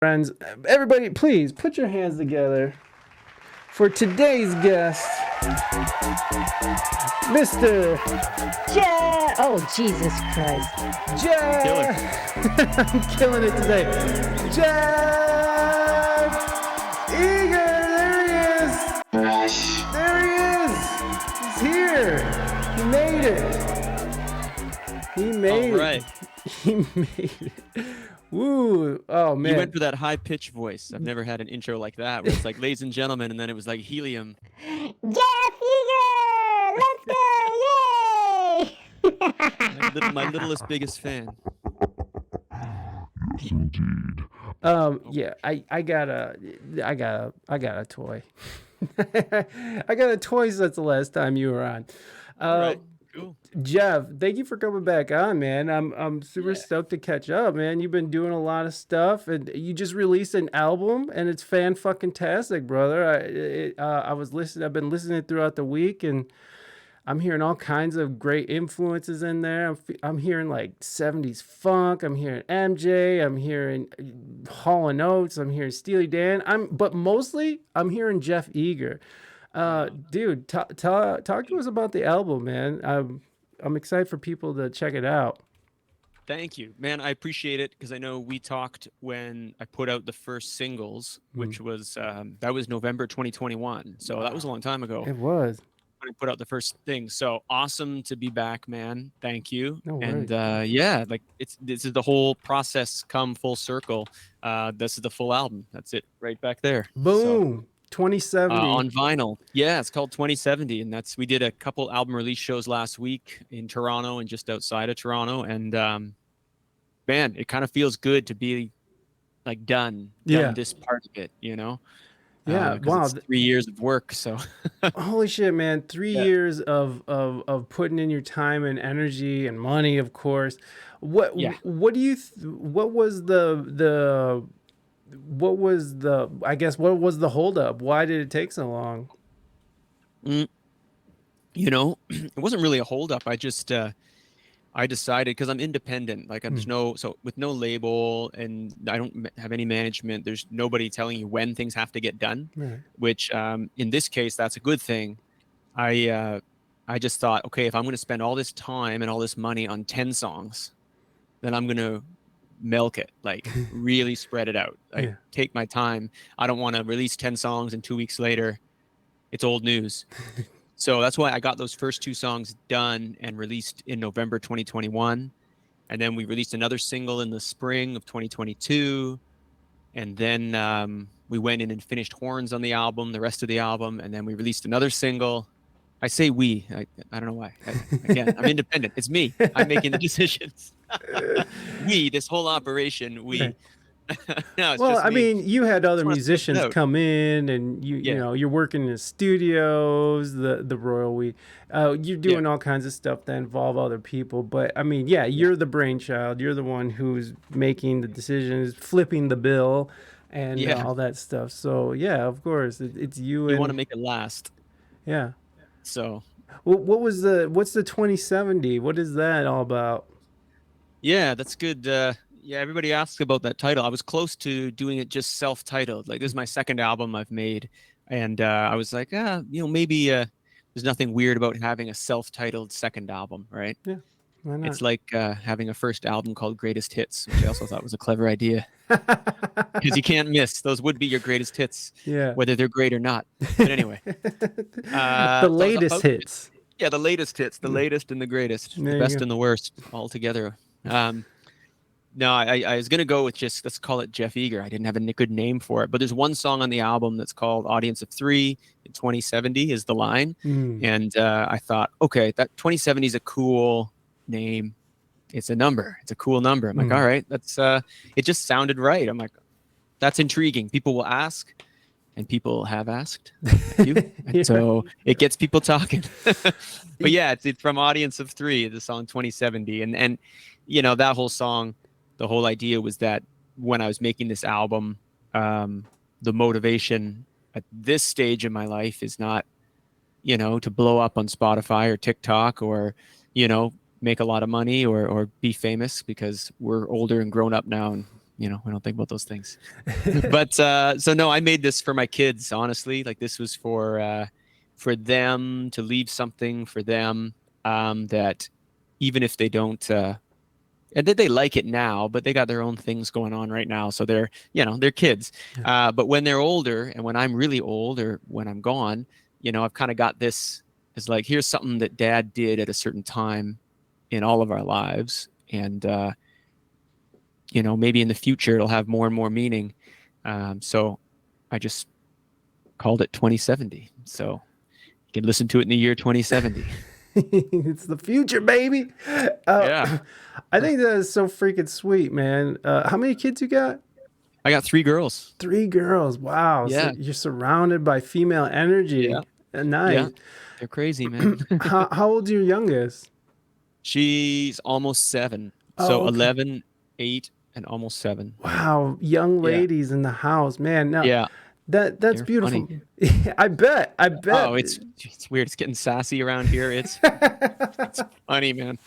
Friends, everybody, please put your hands together for today's guest, Mr. Jeff! Oh, Jesus Christ. Jeff! I'm killing it today. Jeff Eager! There he is! There he is! He's here! He made it! He made All right. it! He made it! Woo! Oh man! You went for that high pitched voice. I've never had an intro like that where it's like, ladies and gentlemen, and then it was like helium. Jeff Eager! Let's go! Yay! My littlest, biggest fan. Yeah, I got a toy. I got a toy since the last time you were on. All right. Cool. Jeff, thank you for coming back on, man. I'm super stoked to catch up, man. You've been doing a lot of stuff, and you just released an album, and it's fan-fucking-tastic, brother. I've been listening throughout the week, and I'm hearing all kinds of great influences in there. I'm hearing like 70s funk. I'm hearing MJ. I'm hearing Hall & Oates. I'm hearing Steely Dan. But mostly I'm hearing Jeff Eager. Dude, talk to us about the album, man. I'm excited for people to check it out. Thank you, man. I appreciate it because I know we talked when I put out the first singles, which was that was November 2021. So that was a long time ago. It was. When I put out the first thing. So awesome to be back, man. Thank you. No and worries. like this is the whole process come full circle. This is the full album. That's it right back there. Boom. So, 2070 on vinyl. Yeah, it's called 2070, and we did a couple album release shows last week in Toronto and just outside of Toronto, and man, it kind of feels good to be like done this part of it, you know. Yeah, wow. It's 3 years of work, so holy shit, man. 3 years of putting in your time and energy and money, of course. What do you what was the holdup? Why did it take so long? You know, it wasn't really a holdup. I just I decided, because I'm independent, like there's with no label, and I don't have any management. There's nobody telling you when things have to get done, Right. which in this case, that's a good thing. I just thought, okay, if I'm going to spend all this time and all this money on 10 songs, then I'm going to milk it, like really spread it out. Like take my time. I don't want to release 10 songs and 2 weeks later it's old news. So that's why I got those first 2 songs done and released in November 2021. And then we released another single in the spring of 2022. And then we went in and finished horns on the album, the rest of the album. And then we released another single. I say we. I don't know why. Again, I'm independent. It's me. I'm making the decisions. This whole operation, we. No, it's well, just I me. mean, you had other musicians come in, and you know, you're working in the studios, the Royal We. You're doing all kinds of stuff that involve other people. But I mean, you're the brainchild. You're the one who's making the decisions, flipping the bill, and all that stuff. So of course, it's you. You want to make it last. Yeah. So. Well, what's the 2070? What is that all about? Yeah, that's good. Yeah, everybody asks about that title. I was close to doing it just self-titled. Like, this is my second album I've made. And I was like, maybe there's nothing weird about having a self-titled second album, right? Yeah, why not? It's like having a first album called Greatest Hits, which I also thought was a clever idea. Because you can't miss. Those would be your greatest hits, whether they're great or not. But anyway. The latest hits. Yeah, the latest hits. The latest and the greatest. The best and the worst all together. No, I was going to go with just, let's call it Jeff Eager. I didn't have a good name for it. But there's one song on the album that's called Audience of 3. 2070 is the line. And I thought, okay, that 2070 is a cool name. It's a number. It's a cool number. I'm like, all right, that's it just sounded right. I'm like, that's intriguing. People will ask, and people have asked. And so it gets people talking. But yeah, it's from Audience of 3, the song 2070. And you know, that whole song, the whole idea was that when I was making this album, the motivation at this stage in my life is not, you know, to blow up on Spotify or TikTok or, you know, make a lot of money or be famous, because we're older and grown up now and we don't think about those things. But so no, I made this for my kids, honestly. Like this was for them, to leave something for them, that even if they don't, and they like it now, but they got their own things going on right now. So they're kids. But when they're older, and when I'm really old, or when I'm gone, I've kind of got this as like, here's something that Dad did at a certain time in all of our lives. And, maybe in the future it'll have more and more meaning. So I just called it 2070. So you can listen to it in the year 2070. It's the future, baby. Yeah. I think that is so freaking sweet, man. How many kids you got? I got 3 girls. 3 girls. Wow. Yeah. So you're surrounded by female energy. Yeah. Nice. Yeah. They're crazy, man. How old's your youngest? She's almost 7. Oh, So okay. 11, 8, and almost 7. Wow, young ladies in the house, man. Now, Yeah. that's They're beautiful. funny. I bet. Oh, it's weird. It's getting sassy around here. It's funny, man.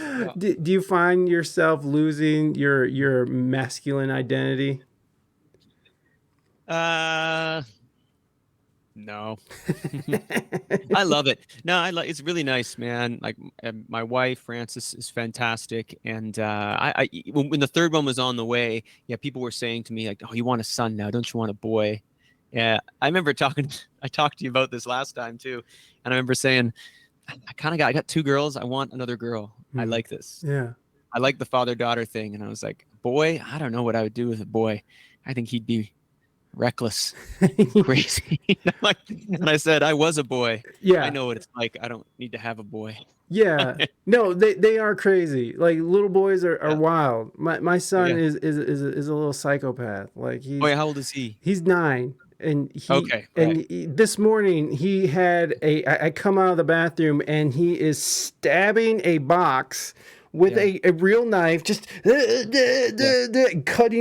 Yeah. Do you find yourself losing your masculine identity? No. I love it. No, it's really nice, man. Like my wife Frances is fantastic, and when the third one was on the way, people were saying to me like, "Oh, you want a son now? Don't you want a boy?" Yeah, I remember I talked to you about this last time too, and I remember saying, I got 2 girls. I want another girl. I like this. Yeah. I like the father-daughter thing, and I was like, boy, I don't know what I would do with a boy. I think he'd be reckless, crazy. And I said, I was a boy. Yeah. I know what it's like. I don't need to have a boy. Yeah. No, they are crazy. Like little boys are wild. My son is a little psychopath. Like Boy, how old is he? He's 9. And this morning I come out of the bathroom and he is stabbing a box with a real knife, just cutting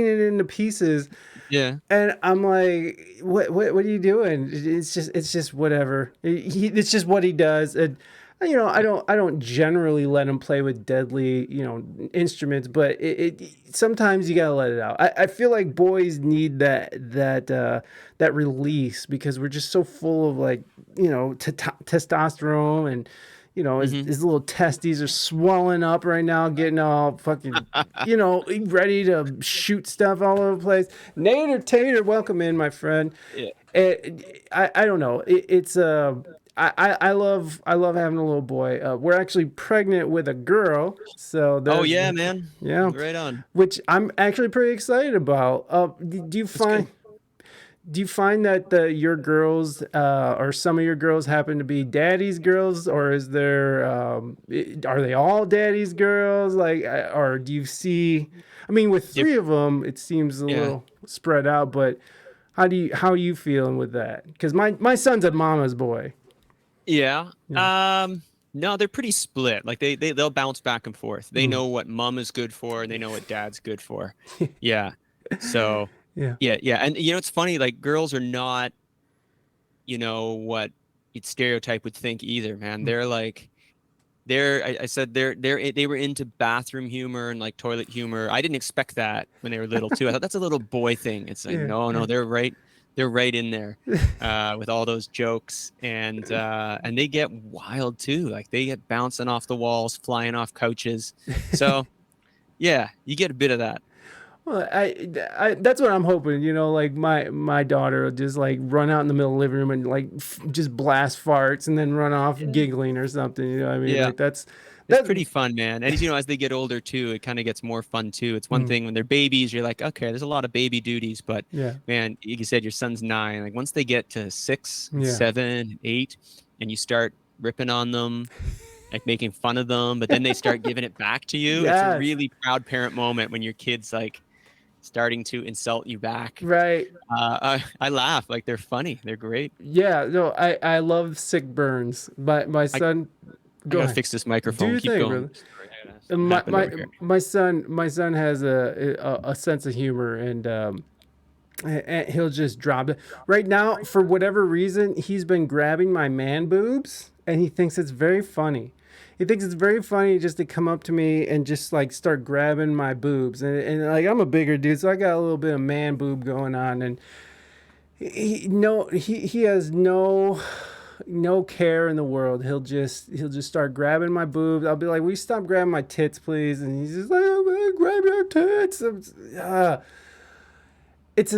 it into pieces. Yeah. And I'm like, what are you doing? It's just whatever. It's just what he does. And I don't generally let him play with deadly, instruments, but sometimes you gotta let it out. I feel like boys need that release because we're just so full of like, testosterone, and his little testes are swelling up right now, getting all fucking, ready to shoot stuff all over the place. Nader Tater, welcome in, my friend. Yeah. I don't know. I love having a little boy. We're actually pregnant with a girl, so oh yeah, man. Yeah, right on. Which I'm actually pretty excited about. Do you find that your girls or some of your girls happen to be daddy's girls, or is there are they all daddy's girls? Like, or do you see? I mean, with 3 of them, it seems a little spread out. But how are you feeling with that? Because my son's a mama's boy. Yeah. No, they're pretty split. Like they'll bounce back and forth. They know what mom is good for, and they know what dad's good for. Yeah. So yeah. And it's funny, like girls are not, what you'd stereotype would think either, man. They're like, I said they were into bathroom humor and like toilet humor. I didn't expect that when they were little too. I thought that's a little boy thing. It's like, no, they're right in there with all those jokes, and they get wild too. Like they get bouncing off the walls, flying off couches. So yeah, you get a bit of that. Well, I that's what I'm hoping. Like my daughter will just like run out in the middle of the living room and like just blast farts and then run off giggling or something. You know what I mean? Yeah. Like that's pretty fun, man. And as they get older too, it kind of gets more fun too. It's one thing when they're babies, you're like, okay, there's a lot of baby duties, but man, you said your son's 9. Like once they get to 6, 7, 8, and you start ripping on them, like making fun of them, but then they start giving it back to you. It's a really proud parent moment when your kid's like starting to insult you back. Right. I laugh. Like they're funny. They're great. Yeah. No, I love sick burns. My son. I gotta fix this microphone. Do your Keep thing, going. My son has a sense of humor, and he'll just drop it. Right now, for whatever reason, he's been grabbing my man boobs, and he thinks it's very funny. he thinks it's very funny just to come up to me and just like start grabbing my boobs, and like I'm a bigger dude, so I got a little bit of man boob going on, and he has no care in the world. He'll just start grabbing my boobs. I'll be like, "Will you stop grabbing my tits, please?" And he's just like, "Oh man, grab your tits." It's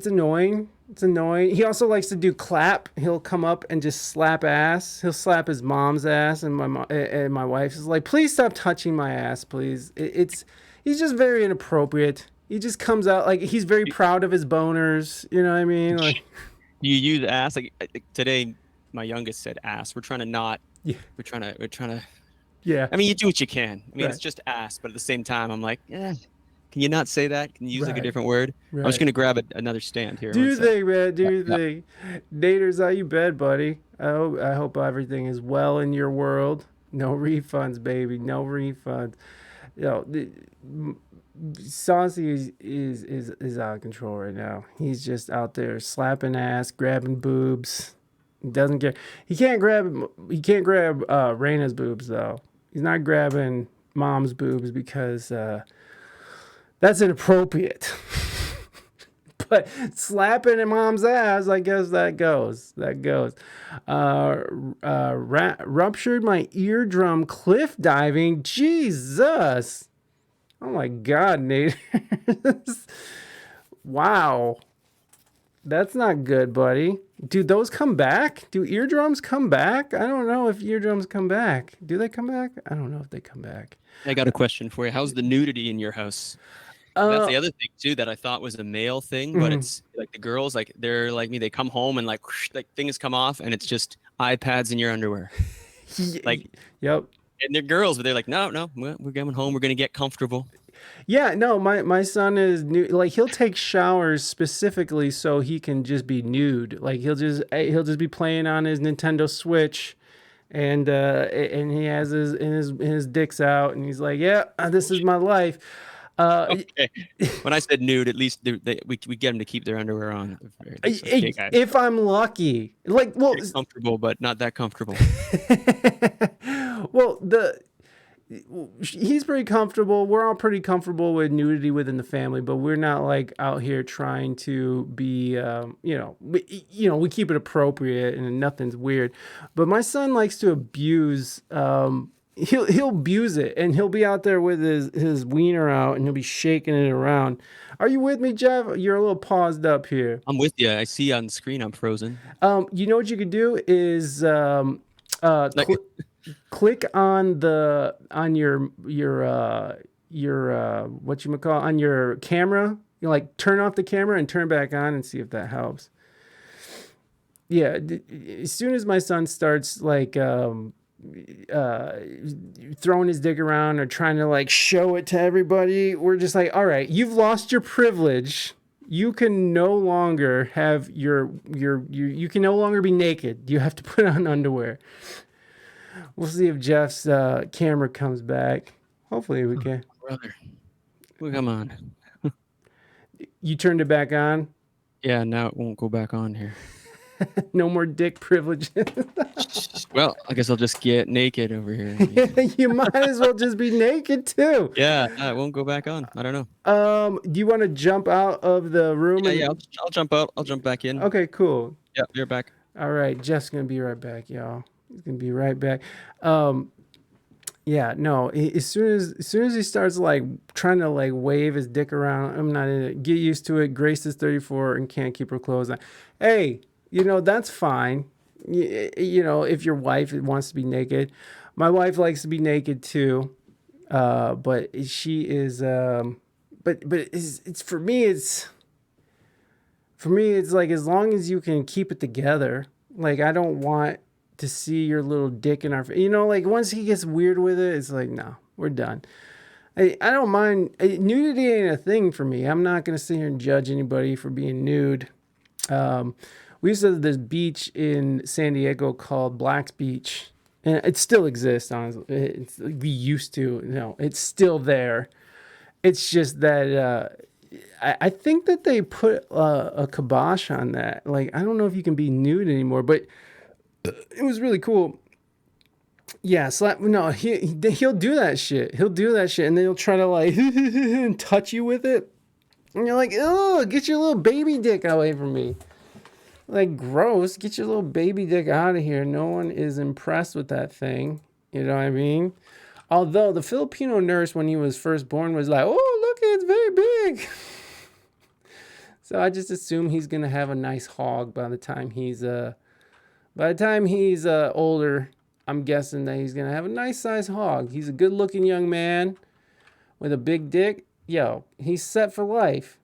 annoying. It's annoying. He also likes to do clap. He'll come up and just slap ass. He'll slap his mom's ass, and my wife is like, "Please stop touching my ass, please." He's just very inappropriate. He just comes out like he's very proud of his boners. You know what I mean? Like, you use ass like today. My youngest said ass. We're trying to not. Yeah. We're trying to. Yeah. I mean, you do what you can. I mean, Right. It's just ass, but at the same time, I'm like, can you not say that? Can you use like a Right. different word? Right. I'm just gonna grab another stand here. Do One you sec. think, man? Do you Yeah. think? Naters, how you been, buddy? I hope everything is well in your world. No refunds, baby. No refunds. Saucy is out of control right now. He's just out there slapping ass, grabbing boobs. He doesn't care. He can't grab Raina's boobs though. He's not grabbing mom's boobs because that's inappropriate. But slapping in mom's ass, I guess that goes. Ruptured my eardrum cliff diving. Jesus. Oh my God, Nate. Wow. That's not good, buddy. Do those come back? Do eardrums come back? I don't know if eardrums come back. Do they come back? I don't know if they come back. I got a question for you. How's the nudity in your house? That's the other thing too that I thought was a male thing, but it's like the girls, like they're like me. They come home and like whoosh, like things come off, and it's just iPads in your underwear. Like, yep. And they're girls, but they're like, no, we're going home. We're gonna get comfortable. Yeah, no, my son is new. Like he'll take showers specifically so he can just be nude. Like he'll just be playing on his Nintendo Switch, and he has his dicks out, and he's like, yeah, this is my life. Okay. When I said nude, at least we get them to keep their underwear on. Okay, if I'm lucky, like, well, it's comfortable, but not that comfortable. Well, he's pretty comfortable. We're all pretty comfortable with nudity within the family, but we're not like out here trying to be, we keep it appropriate and nothing's weird. But my son likes to abuse. He'll abuse it, and he'll be out there with his wiener out, and he'll be shaking it around. Are you with me, Jeff? You're a little paused up here. I'm with you. I see on the screen I'm frozen. You know what you could do is click on your whatchamacallit, on your camera. You like turn off the camera and turn back on and see if that helps. Yeah, as soon as my son starts like throwing his dick around or trying to like show it to everybody, we're just like, all right, you've lost your privilege. You can no longer have you can no longer be naked. You have to put on underwear. We'll see if Jeff's camera comes back. Hopefully we can. Brother, well, come on. You turned it back on? Yeah, now it won't go back on here. No more dick privilege. Well, I guess I'll just get naked over here. You might as well just be naked too. Yeah, it won't go back on. I don't know. Do you want to jump out of the room? Yeah, I'll jump out. I'll jump back in. Okay, cool. Yeah, you're back. All right, Jeff's gonna be right back, y'all. He's gonna be right back. Yeah, no. As soon as he starts like trying to like wave his dick around, I'm not in it. Get used to it. Grace is 34 and can't keep her clothes on. Hey, that's fine. If your wife wants to be naked, my wife likes to be naked too. But she is. But it's for me. It's like as long as you can keep it together. Like I don't want to see your little dick in our. Like once he gets weird with it, it's like no, we're done. I don't mind. Nudity ain't a thing for me. I'm not gonna sit here and judge anybody for being nude. We used to have this beach in San Diego called Black's Beach, and it still exists. Honestly, we used to. It's still there. It's just that I think that they put a kibosh on that. Like I don't know if you can be nude anymore, but it was really cool. Yeah, slap. No, he'll do that shit. He'll do that shit, and then he'll try to like and touch you with it, and you're like, "Oh, get your little baby dick away from me!" Like, gross. Get your little baby dick out of here. No one is impressed with that thing. You know what I mean? Although the Filipino nurse, when he was first born, was like, "Oh, look, it's very big." So I just assume he's gonna have a nice hog by the time he's older. I'm guessing that he's gonna have a nice sized hog. He's a good looking young man with a big dick. Yo, he's set for life.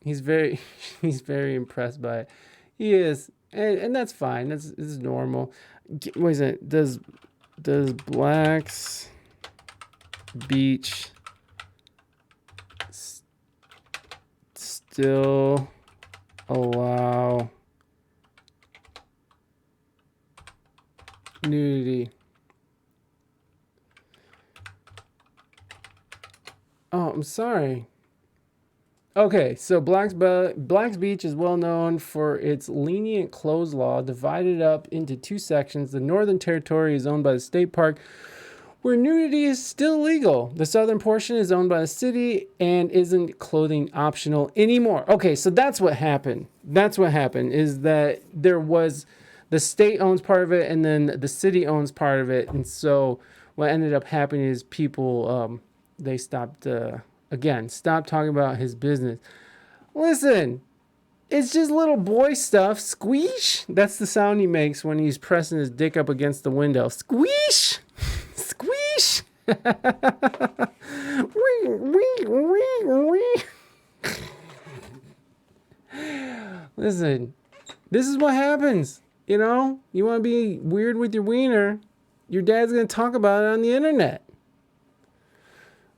He's very he's very impressed by it. He is, and that's fine. This is normal. What is it? Does Blacks Beach still allow nudity? Oh, I'm sorry. Okay, so Black's Beach is well known for its lenient close law, divided up into two sections. The Northern Territory is owned by the state park, where nudity is still legal. The southern portion is owned by the city and isn't clothing optional anymore. Okay, so that's what happened. That's what happened, is that there was, the state owns part of it and then the city owns part of it. And so what ended up happening is people, they stopped, stop talking about his business. Listen, it's just little boy stuff. Squeesh. That's the sound he makes when he's pressing his dick up against the window. Squeesh. Squeesh. Listen, this is what happens. You know, you want to be weird with your wiener, your dad's going to talk about it on the internet.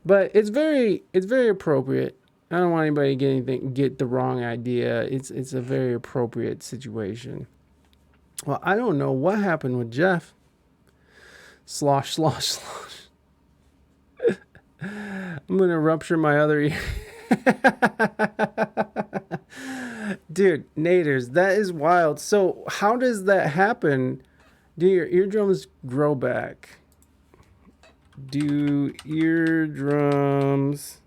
But it's very appropriate. I don't want anybody to get the wrong idea. It's a very appropriate situation. Well, I don't know what happened with Jeff. Slosh. I'm gonna rupture my other ear. Dude, Naders, that is wild. So how does that happen? Do your eardrums grow back? Do eardrums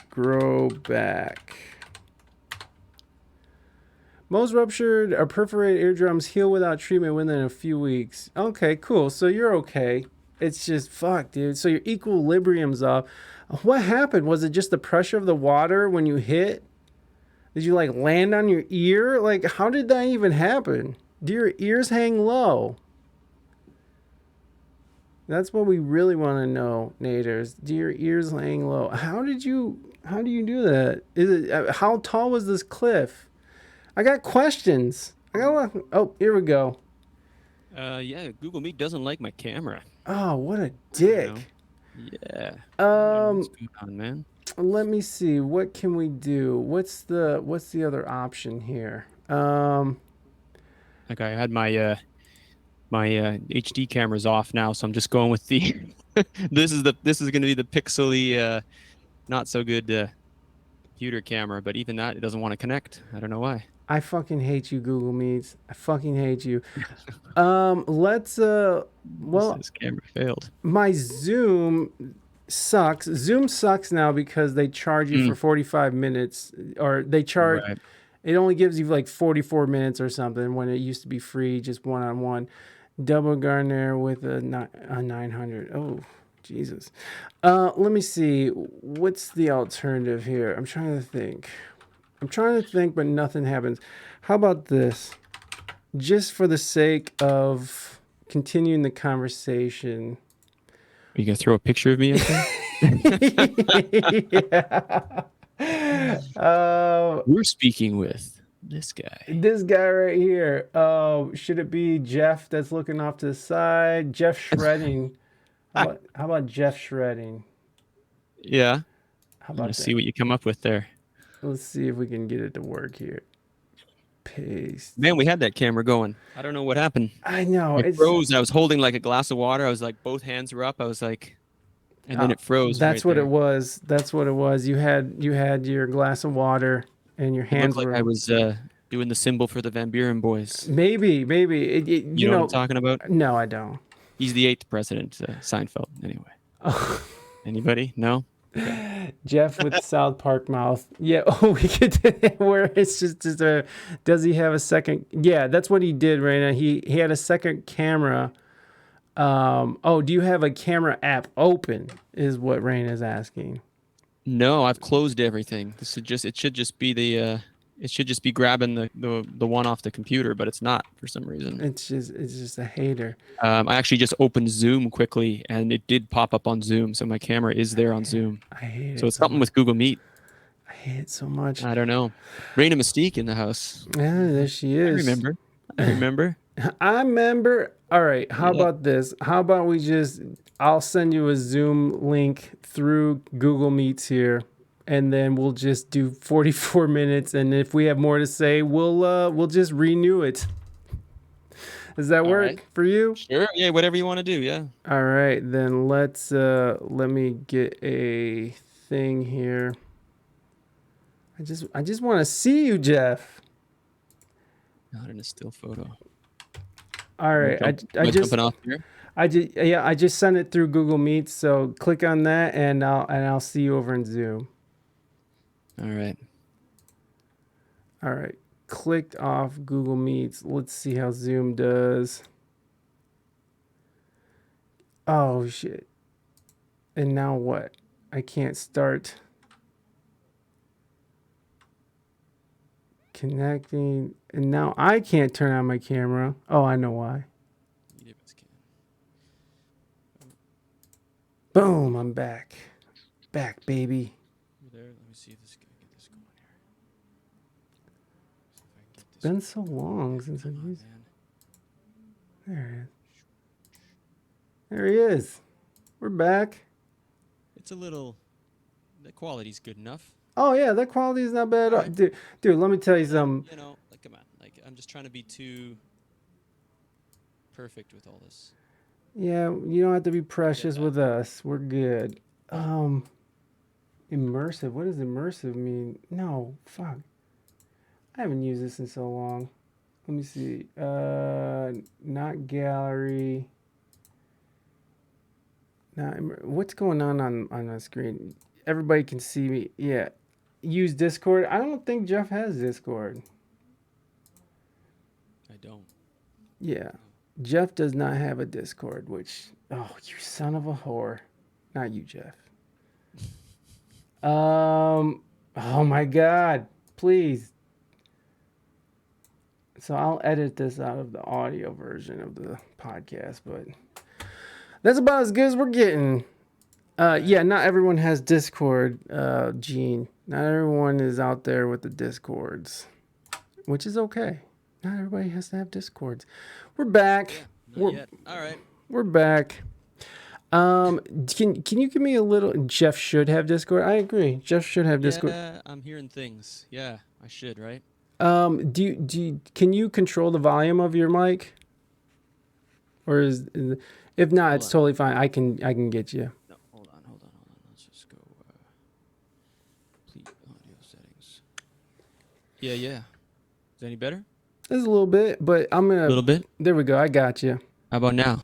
grow back? Most ruptured or perforated eardrums heal without treatment within a few weeks. Okay, cool. So you're okay. It's just, fuck, dude. So your equilibrium's off. What happened? Was it just the pressure of the water when you hit? Did you like land on your ear? Like, how did that even happen? Do your ears hang low? That's what we really want to know, Naders. Do your ears hang low? How do you do that? How tall was this cliff? I got questions. Oh, here we go. Yeah, Google Meet doesn't like my camera. Oh, what a dick. Yeah. What's going on, man? Let me see. What can we do? What's the other option here? Like I had my my HD camera's off now, so I'm just going with the this is going to be the pixely not so good computer camera, but even that, it doesn't want to connect. I don't know why. I fucking hate you, Google Meets. I fucking hate you. Let's This camera failed. My Zoom sucks. Zoom sucks now because they charge you for 45 minutes, or they charge it only gives you like 44 minutes or something when it used to be free, just one-on-one. Double Garner with a 900. Oh, Jesus. Let me see. What's the alternative here? I'm trying to think, but nothing happens. How about this? Just for the sake of continuing the conversation. Are you going to throw a picture of me up there? Yeah. We're speaking with this guy. This guy right here. Should it be Jeff that's looking off to the side? Jeff shredding. How about Jeff shredding? Yeah. How about that? See what you come up with there. Let's see if we can get it to work here. Paste. Man, we had that camera going. I don't know what happened. I know. It froze. I was holding like a glass of water. I was like, both hands were up. I was like, and then it froze. That's what it was. That's what it was. You had your glass of water and your hands were. I was doing the symbol for the Van Buren boys. Maybe. You know what I'm talking about? No, I don't. He's the 8th president, Seinfeld. Anyway. Oh. Anybody? No. Jeff with South Park mouth. Yeah. Oh, we could do it where it's just does he have a second? Yeah, that's what he did right now. He had a second camera. Oh, do you have a camera app open? Is what Rain is asking. No, I've closed everything. It should just be grabbing the one off the computer, but it's not for some reason. It's just a hater. I actually just opened Zoom quickly, and it did pop up on Zoom, so my camera is there on Zoom. I hate it. So it's something with Google Meet. I hate it so much. I don't know. Raina Mystique in the house. Yeah, there she is. I remember. I remember. All right. How about this? How about I'll send you a Zoom link through Google Meets here, and then we'll just do 44 minutes. And if we have more to say, we'll just renew it. Does that work for you? Sure. Yeah. Whatever you want to do. Yeah. All right. Then let me get a thing here. I just want to see you, Jeff. Not in a still photo. All right. I just jumping off here. I just sent it through Google Meet. So click on that, and I'll see you over in Zoom. All right. All right. Clicked off Google Meets. Let's see how Zoom does. Oh shit. And now what? I can't start connecting. And now I can't turn on my camera. Oh, I know why. Boom, I'm back. Back, baby. There, let me see if this can get this going here. See if I can get this. Been so long since I've used it. There it is. There he is. We're back. It's a little. The quality's good enough. Oh yeah, that quality is not bad at all. Dude, let me tell you something. You know, like, come on. Like, I'm just trying to be too perfect with all this. Yeah, you don't have to be precious with us. We're good. Immersive. What does immersive mean? No, fuck. I haven't used this in so long. Let me see. Not gallery. What's going on the screen? Everybody can see me. Yeah. Use Discord. I don't think Jeff has Discord. I don't. Yeah. Jeff does not have a Discord, which, oh, you son of a whore. Not you, Jeff. Oh my God, please. So I'll edit this out of the audio version of the podcast, but that's about as good as we're getting. Yeah, not everyone has Discord, Gene. Not everyone is out there with the Discords, which is okay. Not everybody has to have Discords. We're back. Not yet. All right. We're back. Can you give me a little? Jeff should have Discord. I agree. Jeff should have Discord. Yeah, I'm hearing things. Yeah, I should, right? Can you control the volume of your mic? Or if not, it's totally fine. I can get you. No, hold on. Let's just go complete audio settings. Yeah. Is that any better? It's a little bit, but I'm gonna. A little bit. There we go. I got you. How about now?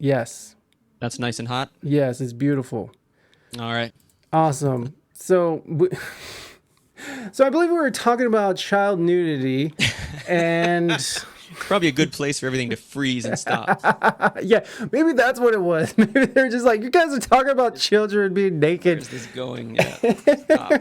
Yes. That's nice and hot. Yes, it's beautiful. All right. Awesome. So I believe we were talking about child nudity, and probably a good place for everything to freeze and stop. Yeah, maybe that's what it was. Maybe they're just like, you guys are talking about children being naked. Where's this going? Yeah. Stop.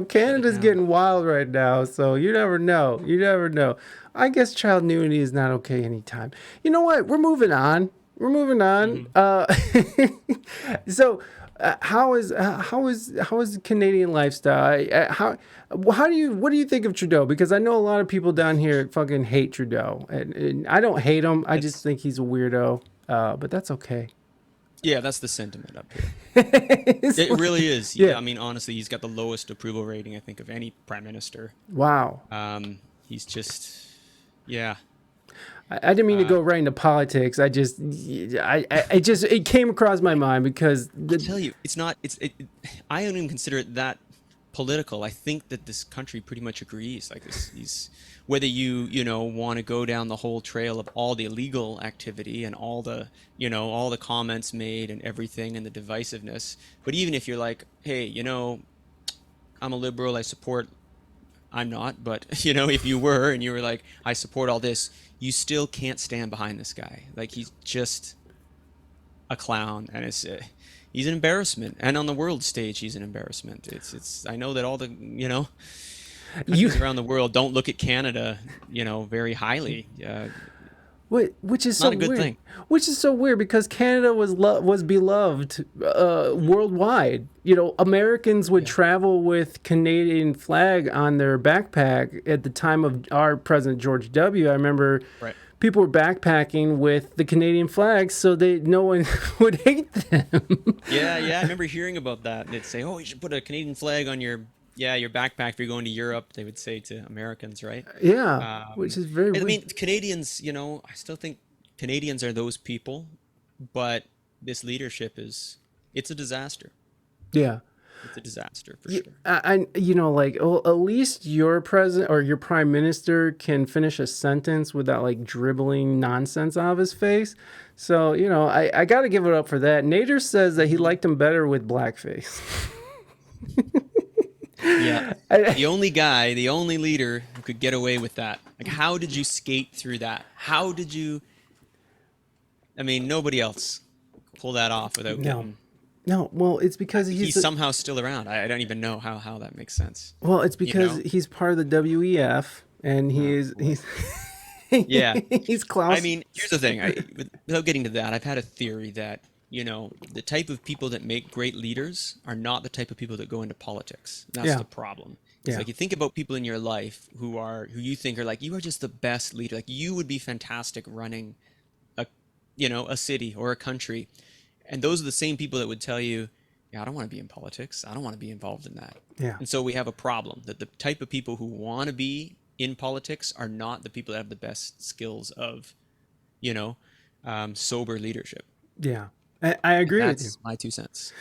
Canada's getting wild right now, so you never know. I guess child nudity is not okay anytime. You know what? We're moving on. Mm-hmm. So, how is Canadian lifestyle? What do you think of Trudeau? Because I know a lot of people down here fucking hate Trudeau, and I don't hate him. I just think he's a weirdo. But that's okay. Yeah, that's the sentiment up here. It really is. Yeah, I mean, honestly, he's got the lowest approval rating, I think, of any prime minister. Wow. He's just, yeah. I didn't mean to go right into politics. It came across my mind because I'll tell you, I don't even consider it that political. I think that this country pretty much agrees. Like these, whether you know want to go down the whole trail of all the illegal activity and all the all the comments made and everything and the divisiveness. But even if you're like, hey, I'm a liberal, I support. I'm not, but if you were and you were like, I support all this, you still can't stand behind this guy. Like he's just a clown, and he's an embarrassment. And on the world stage, he's an embarrassment. It's. I know that all the countries around the world don't look at Canada, very highly. Which is Not so a good weird. thing. Which is so weird because Canada was beloved worldwide. Americans would travel with Canadian flag on their backpack at the time of our President George W. I remember Right. people were backpacking with the Canadian flag so no one would hate them. Yeah, I remember hearing about that. They'd say, "Oh, you should put a Canadian flag on your backpack if you're going to Europe." They would say to Americans, right? Yeah, which is very I weird. mean, Canadians, I still think Canadians are those people, but this leadership it's a disaster. Yeah. It's a disaster for sure. At least your president or your prime minister can finish a sentence without like dribbling nonsense out of his face. So, I got to give it up for that. Nader says that he liked him better with blackface. Yeah. The only leader who could get away with that. Like, how did you skate through that? How did you? I mean, nobody else pull that off without getting. No, well, it's because he's somehow still around. I don't even know how that makes sense. Well, it's because he's part of the WEF, and he's yeah. He's Klaus. I mean, here's the thing. Without getting to that, I've had a theory that the type of people that make great leaders are not the type of people that go into politics. That's the problem. It's like you think about people in your life who you think are like, you are just the best leader. Like you would be fantastic running a city or a country. And those are the same people that would tell you, yeah, I don't want to be in politics. I don't want to be involved in that. Yeah. And so we have a problem that the type of people who want to be in politics are not the people that have the best skills of, sober leadership. Yeah. I agree with you. That's my 2 cents.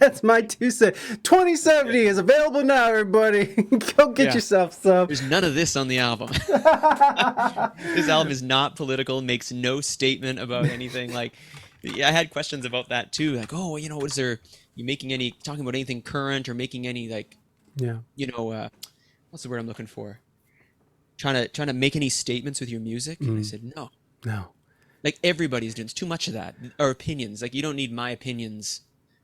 That's my 2 cents. 2070 is available now, everybody. Go get yourself some. There's none of this on the album. This album is not political, makes no statement about anything. Like, I had questions about that too. Like, oh, is there, talking about anything current or making any what's the word I'm looking for? Trying to make any statements with your music? And I said, no. Like everybody's doing, it's too much of that. Or opinions. Like you don't need my opinions.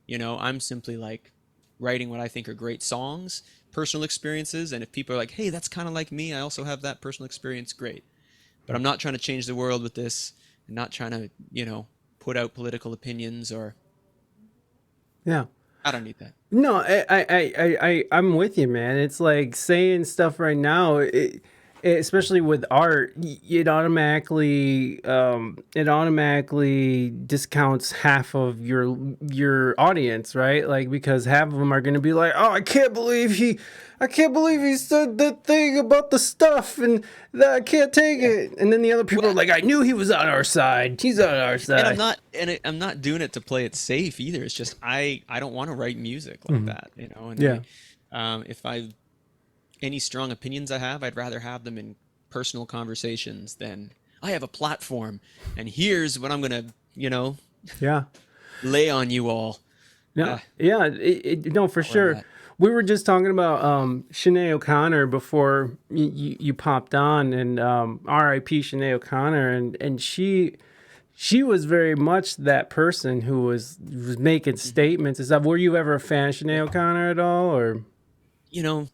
I'm simply like writing what I think are great songs, personal experiences. And if people are like, hey, that's kind of like me, I also have that personal experience, great. But I'm not trying to change the world with this. I'm not trying to, put out political opinions or. Yeah. I don't need that. No, I'm with you, man. It's like saying stuff right now, especially with art, it automatically discounts half of your audience, right? Like because half of them are going to be like, "Oh, I can't believe he said that thing about the stuff, and that I can't take it." And then the other people are like, "I knew he was on our side. He's on our side." And I'm not doing it to play it safe either. It's just I don't want to write music like that, And if any strong opinions I have, I'd rather have them in personal conversations than I have a platform and here's what I'm gonna, lay on you all. No, no, for sure. We were just talking about Sinead O'Connor before you popped on, and R.I.P. Sinead O'Connor, and she was very much that person who was making statements and stuff. Were you ever a fan of Sinead O'Connor at all, or?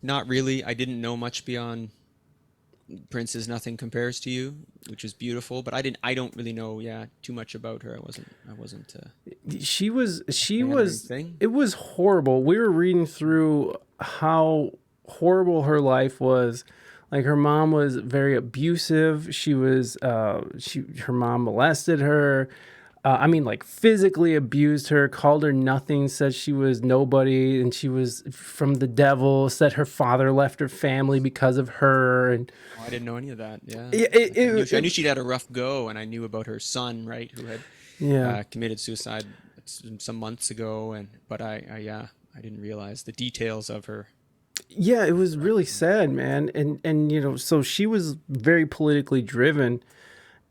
Not really. I didn't know much beyond Prince's "Nothing Compares to You," which is beautiful, but I don't really know too much about her. I wasn't she was it was horrible. We were reading through how horrible her life was. Like her mom was very abusive. Her mom molested her. Like physically abused her, called her nothing, said she was nobody and she was from the devil, said her father left her family because of her. And I didn't know any of that. Yeah. I knew she'd had a rough go, and I knew about her son, right, who had committed suicide some months ago. But I didn't realize the details of her. Yeah, it was really sad, man. And so she was very politically driven,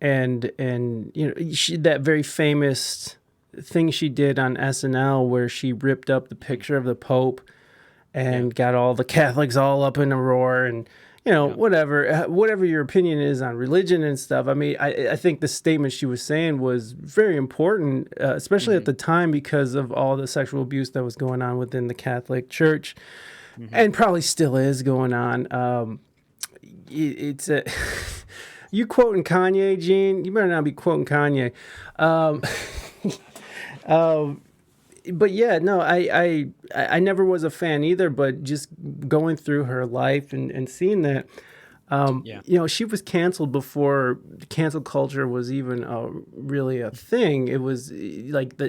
and that very famous thing she did on SNL where she ripped up the picture of the Pope and got all the Catholics all up in a roar, and whatever your opinion is on religion and stuff. I mean, I think the statement she was saying was very important, especially at the time, because of all the sexual abuse that was going on within the Catholic Church, and probably still is going on. It's a you quoting Kanye, Gene? You better not be quoting Kanye. But yeah, no, I never was a fan either. But just going through her life and seeing that, she was canceled before cancel culture was even really a thing. It was like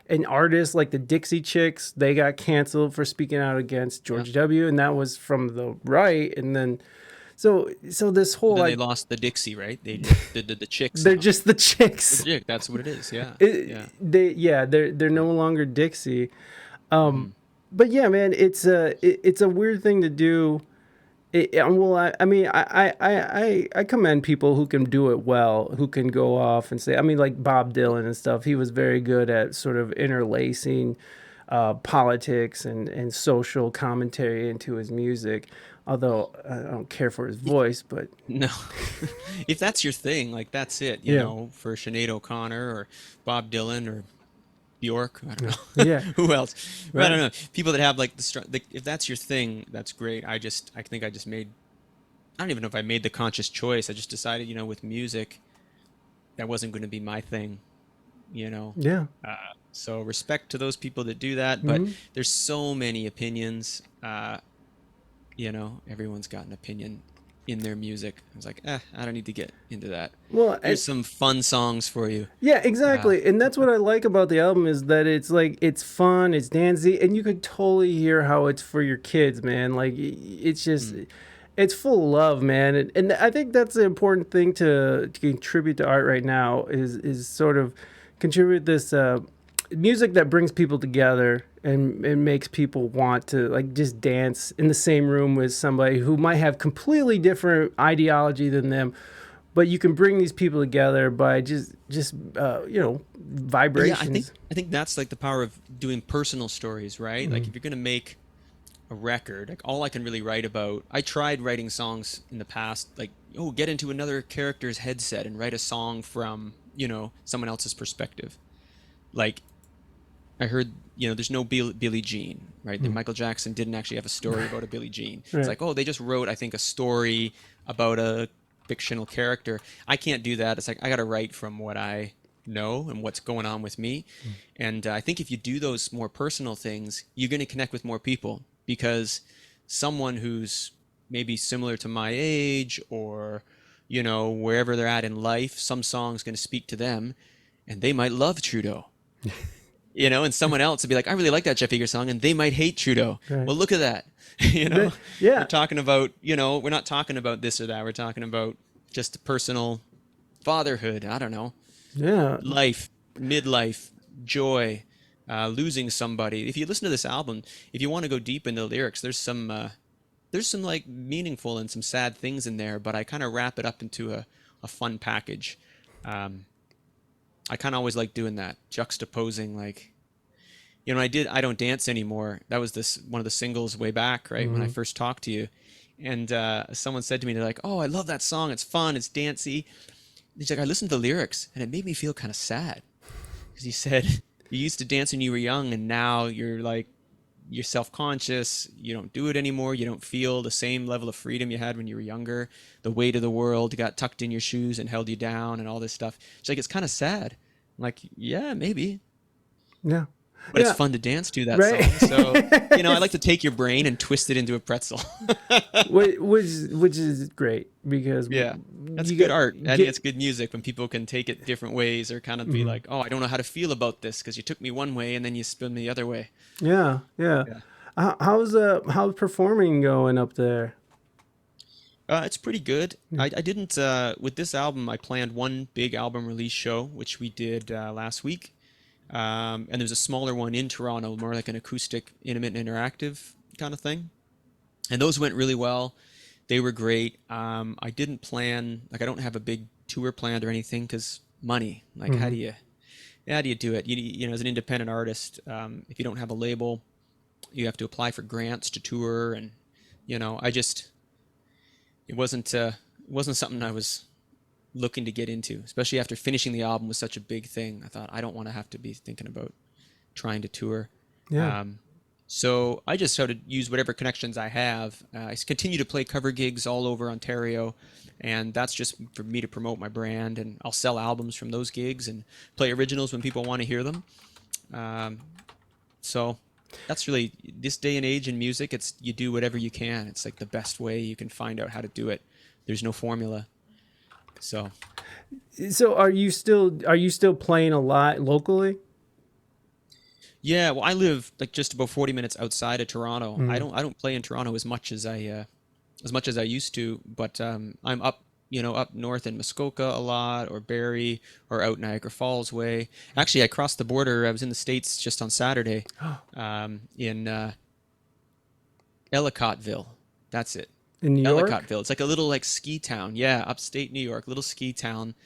an artist like the Dixie Chicks, they got canceled for speaking out against George W. And that was from the right. And then so this whole then they lost the Dixie, right? They did the Chicks. They're just the Chicks. That's what it is. Yeah. They're no longer Dixie. But yeah, man, it's a weird thing to do. I commend people who can do it well, who can go off and say, I mean, like Bob Dylan and stuff. He was very good at sort of interlacing politics and social commentary into his music. Although I don't care for his voice, but no, if that's your thing, like that's it. You know, for Sinead O'Connor or Bob Dylan or Bjork, I don't know. Yeah. Who else? Right. I don't know. People that have like if that's your thing, that's great. I think I just made. I don't even know if I made the conscious choice. I just decided, with music, that wasn't going to be my thing. Yeah. So respect to those people that do that, but there's so many opinions. Everyone's got an opinion in their music. I was like, I don't need to get into that. Well, there's some fun songs for you. Yeah, exactly. And that's what I like about the album is that it's like, it's fun, it's dancey, and you could totally hear how it's for your kids, man. Like, it's just, it's full of love, man. And I think that's the important thing to contribute to art right now is sort of contribute this music that brings people together and makes people want to like just dance in the same room with somebody who might have completely different ideology than them, but you can bring these people together by just vibrations. I think that's like the power of doing personal stories, right? Like if you're gonna make a record, like all I can really write about. I tried writing songs in the past, like get into another character's headset and write a song from someone else's perspective. Like I heard, there's no Billie Jean, right? Michael Jackson didn't actually have a story about a Billie Jean. Right. It's like, they just wrote, I think, a story about a fictional character. I can't do that. It's like, I got to write from what I know and what's going on with me. And I think if you do those more personal things, you're going to connect with more people, because someone who's maybe similar to my age or, wherever they're at in life, some song's going to speak to them and they might love Trudeau. And someone else would be like, I really like that Jeff Eager song, and they might hate Trudeau. Right. Well, look at that. Yeah. We're talking about, we're not talking about this or that. We're talking about just personal fatherhood. I don't know. Yeah. Life, midlife, joy, losing somebody. If you listen to this album, if you want to go deep into the lyrics, there's some like meaningful and some sad things in there, but I kind of wrap it up into a fun package. I kind of always like doing that, juxtaposing, like, I Don't Dance Anymore. That was one of the singles way back, right? When I first talked to you. And someone said to me, they're like, oh, I love that song. It's fun. It's dancey. He's like, I listened to the lyrics and it made me feel kind of sad. Because he said, you used to dance when you were young and now you're self-conscious. You don't do it anymore. You don't feel the same level of freedom you had when you were younger. The weight of the world got tucked in your shoes and held you down and all this stuff. It's like, it's kind of sad. I'm like, yeah, maybe. Yeah. But it's fun to dance to that song. So, I like to take your brain and twist it into a pretzel. which is great because that's good art. I think it's good music when people can take it different ways or kind of be like, oh, I don't know how to feel about this because you took me one way and then you spin me the other way. Yeah. How's performing going up there? It's pretty good. I didn't with this album. I planned one big album release show, which we did last week. And there's a smaller one in Toronto, more like an acoustic, intimate, and interactive kind of thing. And those went really well. They were great. I didn't plan, like, I don't have a big tour planned or anything because money. Like, how do you do it? You know, as an independent artist, if you don't have a label, you have to apply for grants to tour, and you know, it wasn't something I was looking to get into, especially after finishing the album was such a big thing. I thought I don't want to have to be thinking about trying to tour. Yeah. So I just started to use whatever connections I have. I continue to play cover gigs all over Ontario, and that's just for me to promote my brand. And I'll sell albums from those gigs and play originals when people want to hear them. So that's really, this day and age in music, it's you do whatever you can. It's like the best way you can find out how to do it. There's no formula. So are you still playing a lot locally? yeah, well, I live like just about 40 minutes outside of Toronto. I don't play in Toronto as much as I used to, but I'm up north in Muskoka a lot, or Barrie, or out Niagara Falls way. Actually, I crossed the border. I was in the States just on Saturday, in Ellicottville. That's it. In New York? Ellicottville. It's like a little like ski town. Yeah, upstate New York, little ski town.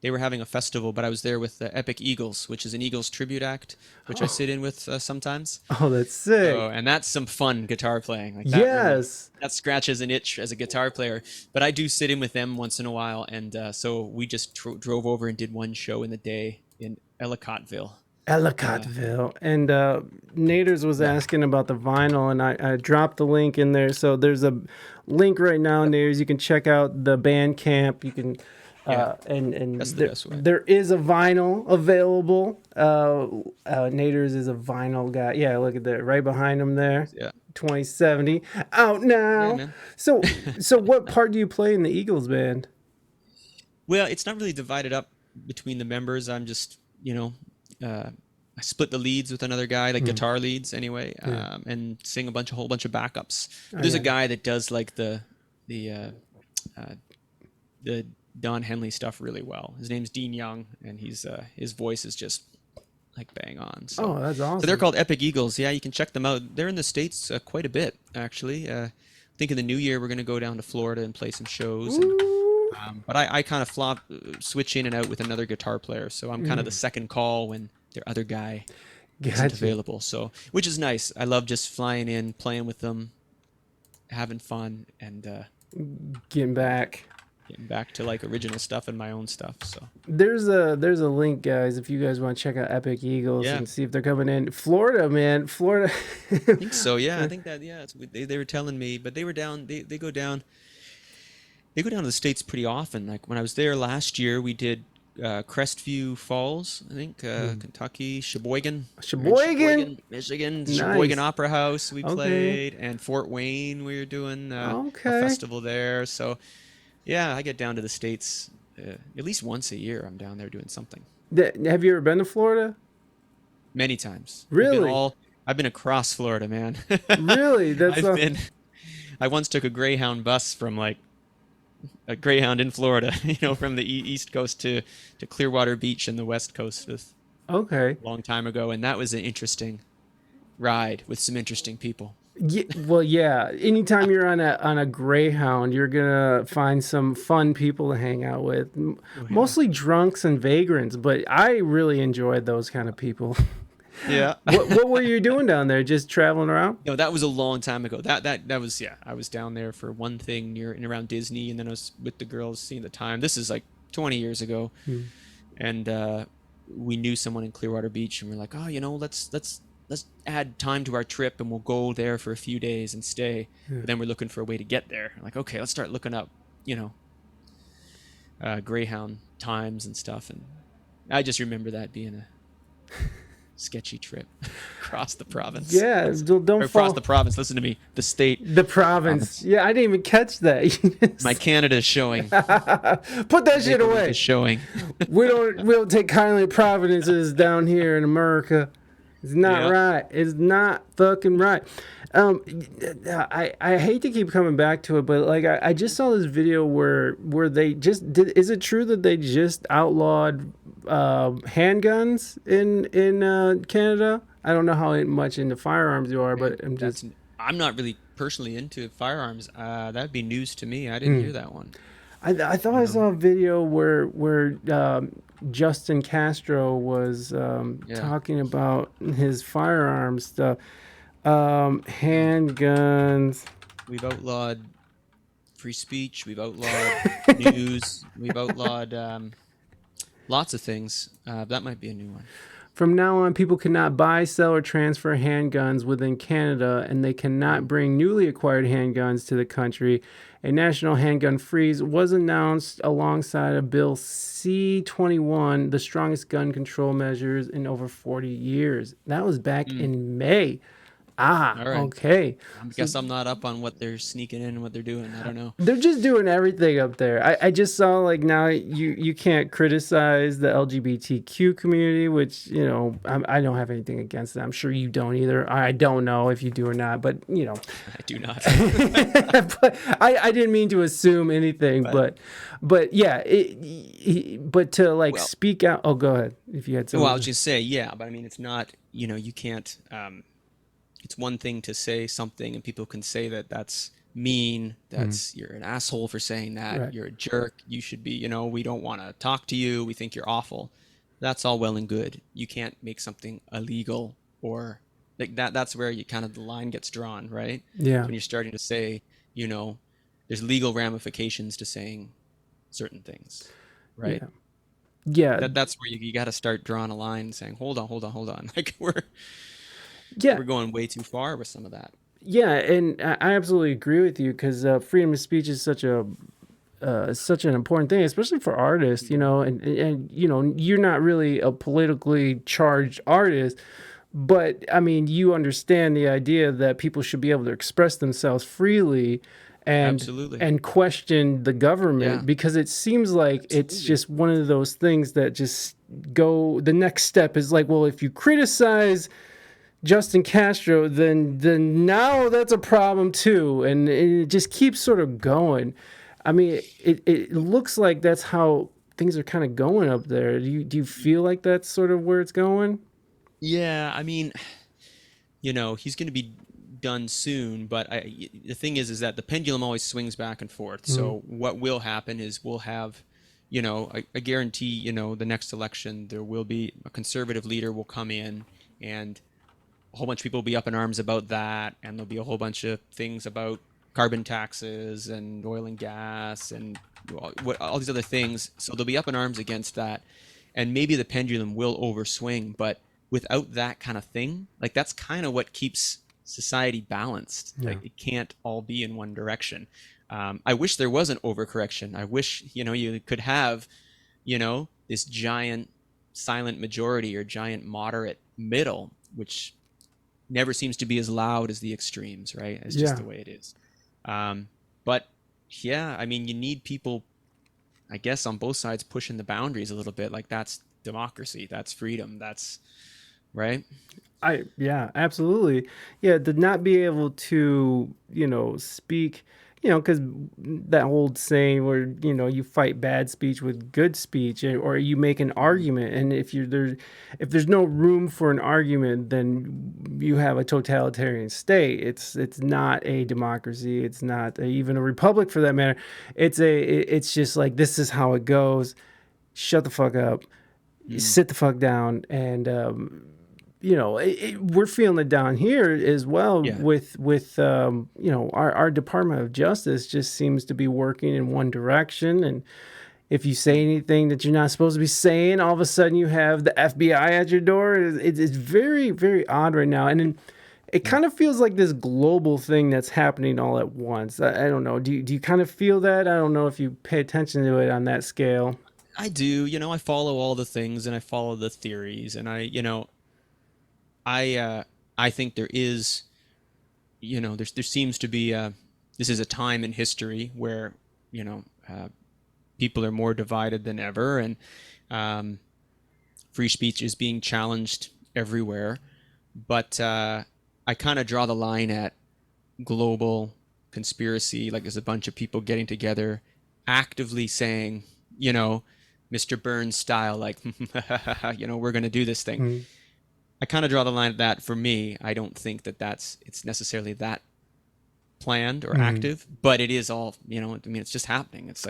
They were having a festival, but I was there with the Epic Eagles, which is an Eagles tribute act, which I sit in with sometimes. Oh, that's sick. And that's some fun guitar playing. Like that yes. That scratches an itch as a guitar player. But I do sit in with them once in a while, and so we just drove over and did one show in the day in Ellicottville. Ellicottville. And Naders was asking about the vinyl, and I dropped the link in there. So there's a link right now, Naders. You can check out the Bandcamp. You can... and that's the best way. There is a vinyl available. Naders is a vinyl guy. Yeah, look at that right behind him there. Yeah. 2070 out now. Yeah, so what part do you play in the Eagles band? Well, it's not really divided up between the members. I'm just, I split the leads with another guy, like guitar leads anyway, and sing a whole bunch of backups. There's a guy that does like the Don Henley stuff really well. His name's Dean Young, and his voice is just like bang on. So, that's awesome. So they're called Epic Eagles. Yeah, you can check them out. They're in the States quite a bit, actually. I think in the new year we're going to go down to Florida and play some shows. And, but I kind of switch in and out with another guitar player, so I'm kind of the second call when their other guy isn't available. So, which is nice. I love just flying in, playing with them, having fun, and getting back to like original stuff and my own stuff. So there's a link, guys, if you guys want to check out Epic Eagles and see if they're coming in Florida, man. Florida. I think so. Yeah, I think that. Yeah, they were telling me, but they were down. They go down. They go down to the States pretty often. Like when I was there last year, we did Crestview Falls, I think, Kentucky, Sheboygan, Michigan, nice. Sheboygan Opera House we played, and Fort Wayne we were doing a festival there. So. Yeah, I get down to the States at least once a year. I'm down there doing something. Have you ever been to Florida? Many times. Really? I've been across Florida, man. Really? I once took a Greyhound bus from like a Greyhound in Florida, from the East Coast to Clearwater Beach and the West Coast. A long time ago, and that was an interesting ride with some interesting people. Yeah, well, yeah. Anytime you're on a Greyhound, you're gonna find some fun people to hang out with. Mostly drunks and vagrants, but I really enjoyed those kind of people. Yeah. What were you doing down there? Just traveling around? No, that was a long time ago. That was I was down there for one thing near and around Disney, and then I was with the girls seeing the time. This is like 20 years ago, and we knew someone in Clearwater Beach, and we're like, let's add time to our trip and we'll go there for a few days and stay. But then we're looking for a way to get there. I'm like, okay, let's start looking up, Greyhound times and stuff. And I just remember that being a sketchy trip across the province. Yeah, don't across the province. Listen to me, the state. The province. Yeah, I didn't even catch that. My Canada is showing. Put that shit away. Is showing. we don't take kindly providences down here in America. It's not right. It's not fucking right. I hate to keep coming back to it, but like I just saw this video where they just did. Is it true that they just outlawed handguns in Canada. I don't know how much into firearms you are, Okay. but I'm just. I'm not really personally into firearms. That'd be news to me. I didn't Hmm. hear that one. I thought You I know? saw a video where Justin Castro was Yeah. talking about his firearms stuff. No. Handguns. We've outlawed free speech. We've outlawed news. We've outlawed lots of things. That might be a new one. From now on, people cannot buy, sell, or transfer handguns within Canada, and they cannot Mm. bring newly acquired handguns to the country. A national handgun freeze was announced alongside a Bill C-21, the strongest gun control measures in over 40 years. That was back Mm. in May. Ah, All right. okay. I So guess I'm not up on what they're sneaking in and what they're doing. I don't know. they're just doing everything up there. I just saw like now you can't criticize the LGBTQ community, which I don't have anything against that. I'm sure you don't either. I don't know if you do or not, but I do not. but I didn't mean to assume anything, But but yeah, but to like well, speak out. Oh, go ahead if you had well, I something. was just say, yeah, but I mean, it's not. You can't. It's one thing to say something, and people can say that that's mean. That's you're an asshole for saying that. Right. You're a jerk. You should be. We don't want to talk to you. We think you're awful. That's all well and good. You can't make something illegal or like that. That's where you kind of the line gets drawn, right? Yeah. When you're starting to say, there's legal ramifications to saying certain things, right? Yeah. Yeah. That's where you got to start drawing a line and saying, hold on, hold on, hold on. Like Yeah. we're going way too far with some of that. Yeah, and I absolutely agree with you because freedom of speech is such an important thing, especially for artists. And you're not really a politically charged artist, but I mean, you understand the idea that people should be able to express themselves freely and Absolutely. and question the government Yeah, because it seems like it's absolutely. just one of those things that just go the next step is like, well, if you criticize Justin Castro, then now that's a problem too, and it just keeps sort of going. I mean, it looks like that's how things are kind of going up there. Do you feel like that's sort of where it's going? Yeah, I mean, he's going to be done soon, but the thing is that the pendulum always swings back and forth. Mm, So what will happen is we'll have, I guarantee, the next election there will be a conservative leader will come in and a whole bunch of people will be up in arms about that, and there'll be a whole bunch of things about carbon taxes and oil and gas and all these other things. So they'll be up in arms against that, and maybe the pendulum will overswing. But without that kind of thing, like that's kind of what keeps society balanced. yeah. Like it can't all be in one direction. I wish there was an overcorrection. I wish you could have this giant silent majority or giant moderate middle, which never seems to be as loud as the extremes, right? It's just Yeah. the way it is. But yeah, I mean, you need people, I guess, on both sides pushing the boundaries a little bit. Like that's democracy, that's freedom, that's right. Yeah, absolutely. Yeah, to not be able to, speak, because that old saying where, you fight bad speech with good speech, or you make an Mm. argument, and if there's no room for an argument, then you have a totalitarian state. It's not a democracy. It's not even a republic for that matter. It's just like this is how it goes. Shut the fuck up. Mm. Sit the fuck down, and we're feeling it down here as well Yeah. with our Department of Justice just seems to be working in one direction, and if you say anything that you're not supposed to be saying, all of a sudden you have the FBI at your door. It's very, very odd right now, and then it Yeah. kind of feels like this global thing that's happening all at once. I don't know. Do you kind of feel that? I don't know if you pay attention to it on that scale. I do. I follow all the things and I follow the theories, and I think there is, there seems to be this is a time in history where you know people are more divided than ever, and um, free speech is being challenged everywhere. But I kind of draw the line at global conspiracy, like there's a bunch of people getting together, actively saying, you know, Mr. Burns style, like, we're going to do this thing. Mm. I kind of draw the line at that. For me, I don't think that it's necessarily that planned or active, but it is all, it's just happening. This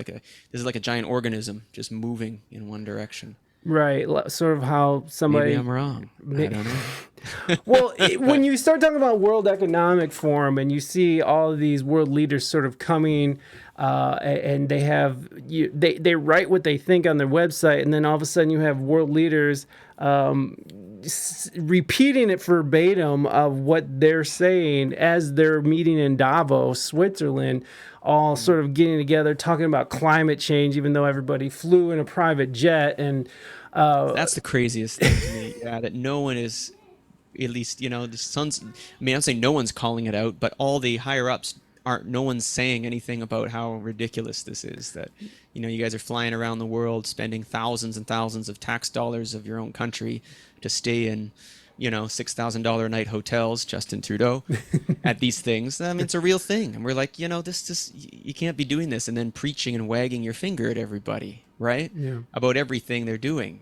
is like a giant organism just moving in one direction. Right, sort of how somebody. Maybe I'm wrong. I don't know. Well, when you start talking about World Economic Forum and you see all of these world leaders sort of coming, and they have they write what they think on their website, and then all of a sudden you have world leaders repeating it verbatim of what they're saying as they're meeting in Davos, Switzerland, all sort of getting together, talking about climate change, even though everybody flew in a private jet. And that's the craziest thing to me. Yeah, that no one is, at least, the sun's, I'm saying no one's calling it out, but all the higher ups no one's saying anything about how ridiculous this is, that, you guys are flying around the world, spending thousands and thousands of tax dollars of your own country to stay in, $6,000 a night hotels, Justin Trudeau, at these things. I mean, it's a real thing. And we're like, this you can't be doing this and then preaching and wagging your finger at everybody, right? Yeah. About everything they're doing,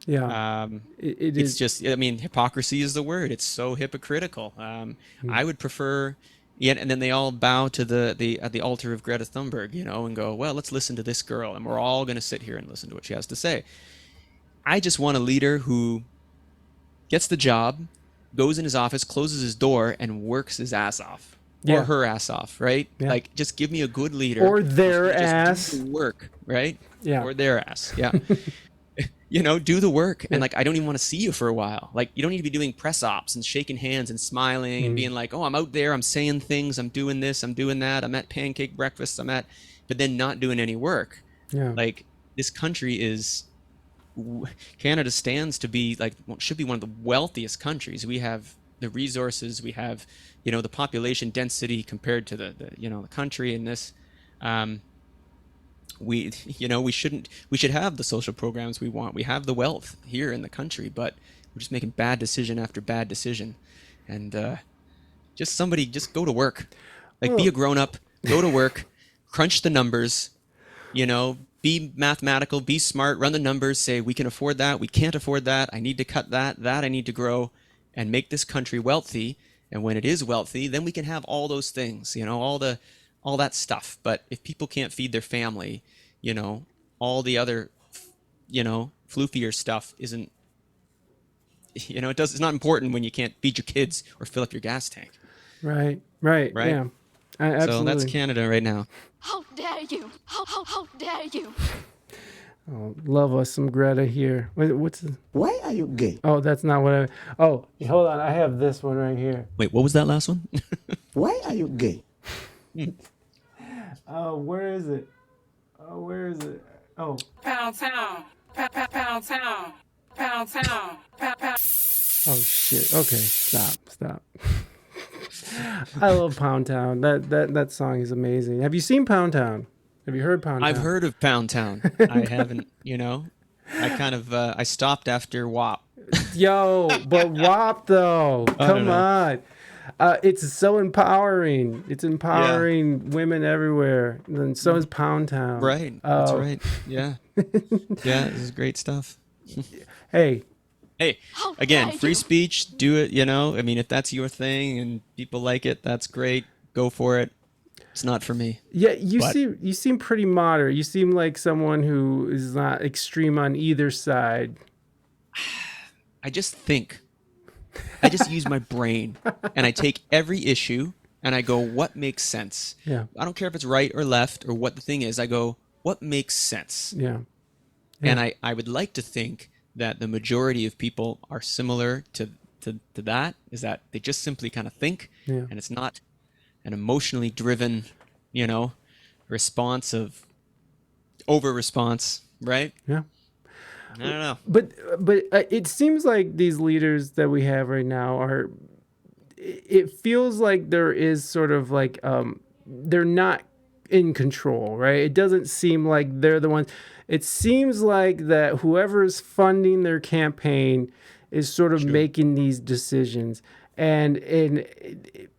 Yeah. It's just, hypocrisy is the word. It's so hypocritical. I would prefer, and then they all bow to the altar of Greta Thunberg, and go, well, let's listen to this girl, and we're all going to sit here and listen to what she has to say. I just want a leader who gets the job, goes in his office, closes his door, and works his ass off. Yeah. Or her ass off, right? Yeah. Like, just give me a good leader. Or their just ass. do the work, right? Yeah. Or their ass, yeah. Do the work. And I don't even want to see you for a while. Like, you don't need to be doing press ops and shaking hands and smiling and being like, oh, I'm out there, I'm saying things, I'm doing this, I'm doing that, I'm at pancake breakfast, but then not doing any work. Yeah. Like, this country Canada stands to be should be one of the wealthiest countries. We have the resources, we have, the population density compared to the country in this. We should have the social programs we want. We have the wealth here in the country, but we're just making bad decision after bad decision. And just go to work. Be a grown up, go to work, crunch the numbers, be mathematical, be smart, run the numbers, say we can afford that, we can't afford that, I need to cut that I need to grow, and make this country wealthy. And when it is wealthy, then we can have all those things, all that stuff. But if people can't feed their family, all the other, floofier stuff isn't, it's not important when you can't feed your kids or fill up your gas tank. Right. Yeah. Absolutely. So that's Canada right now. How dare you? How dare you? Oh, love us some Greta here. Why are you gay? Oh, that's not what Oh, hold on. I have this one right here. Wait, what was that last one? Why are you gay? Where is it? Oh. Pound town. Pound town. Pound town. Oh shit. Okay, stop. I love Pound Town. That song is amazing. Have you seen Pound Town? Have you heard Pound Town? I've heard of Pound Town. I haven't, I kind of, I stopped after WAP. Yo, but WAP though. Come on. It's so empowering. It's empowering women everywhere. And so is Pound Town. Right. That's right. Yeah. Yeah, this is great stuff. Hey, again, free speech, do it, if that's your thing and people like it, that's great. Go for it. It's not for me. Yeah, you seem pretty moderate. You seem like someone who is not extreme on either side. I just think. I just use my brain and I take every issue and I go, what makes sense? Yeah. I don't care if it's right or left or what the thing is. I go, what makes sense? Yeah. And I would like to think that the majority of people are similar to that, is that they just simply kind of think, and it's not an emotionally driven, response of over-response, right? Yeah. I don't know. But it seems like these leaders that we have right now it feels like there is sort of like, they're not in control, right? It doesn't seem like they're the ones. It seems like that whoever's funding their campaign is sort of making these decisions. And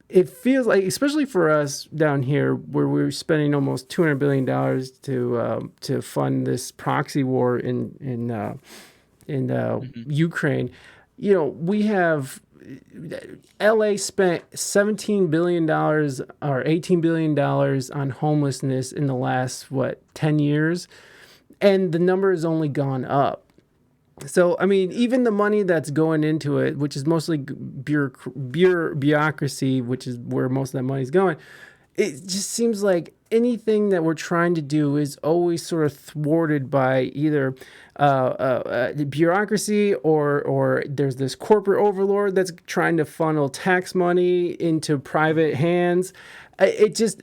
it feels like, especially for us down here, where we're spending almost $200 billion to fund this proxy war in Ukraine. We have LA spent $17 billion or $18 billion on homelessness in the last 10 years, and the number has only gone up. So, I mean, even the money that's going into it, which is mostly bureaucracy, which is where most of that money is going, it just seems like anything that we're trying to do is always sort of thwarted by either bureaucracy or there's this corporate overlord that's trying to funnel tax money into private hands. It just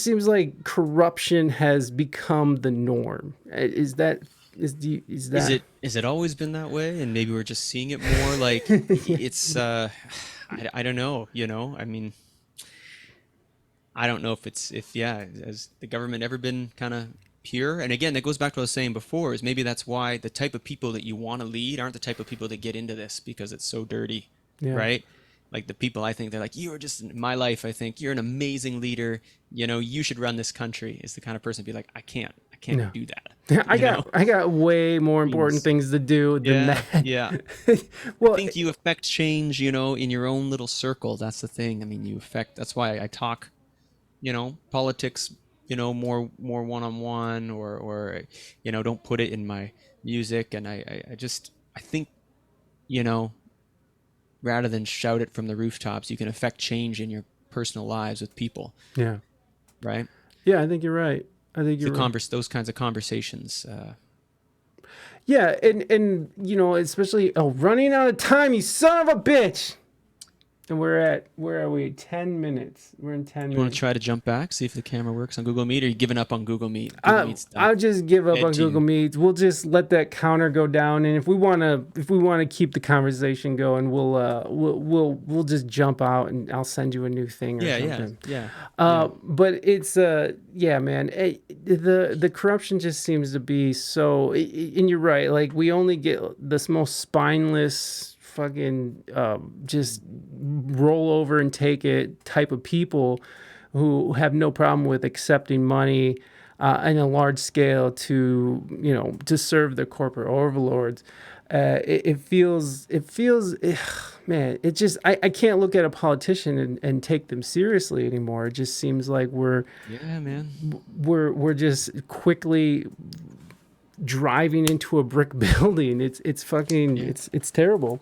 seems like corruption has become the norm. Is that it always been that way, and maybe we're just seeing it more? Like it's I don't know, I mean, I don't know if has the government ever been kind of pure? And again, that goes back to what I was saying before, is maybe that's why the type of people that you want to lead aren't the type of people that get into this, because it's so dirty. Right? Like the people, I think they're like, you are just, in my life, I think you're an amazing leader, you should run this country, is the kind of person to be like, I can't do that. I got way more important things to do than that. Yeah. Well, I think you affect change, in your own little circle. That's the thing. I mean, that's why I talk, politics, more one-on-one, or don't put it in my music. And I think, rather than shout it from the rooftops, you can affect change in your personal lives with people. Yeah. Right? Yeah, I think you're right. I think you're right. Those kinds of conversations. Yeah, and especially running out of time, you son of a bitch. And where are we? 10 minutes. We're in 10 minutes. You want to try to jump back, see if the camera works on Google Meet, or are you giving up on Google Meet? I'll just give up on Google Meet. We'll just let that counter go down, and if we want to keep the conversation going, we'll just jump out, and I'll send you a new thing or something. Yeah. But it's man. The corruption just seems to be so. And you're right. Like, we only get this most spineless, fucking just roll over and take it type of people who have no problem with accepting money on a large scale to serve their corporate overlords. It feels man, it just, I can't look at a politician and take them seriously anymore. It just seems like we're just quickly driving into a brick building. It's fucking it's terrible.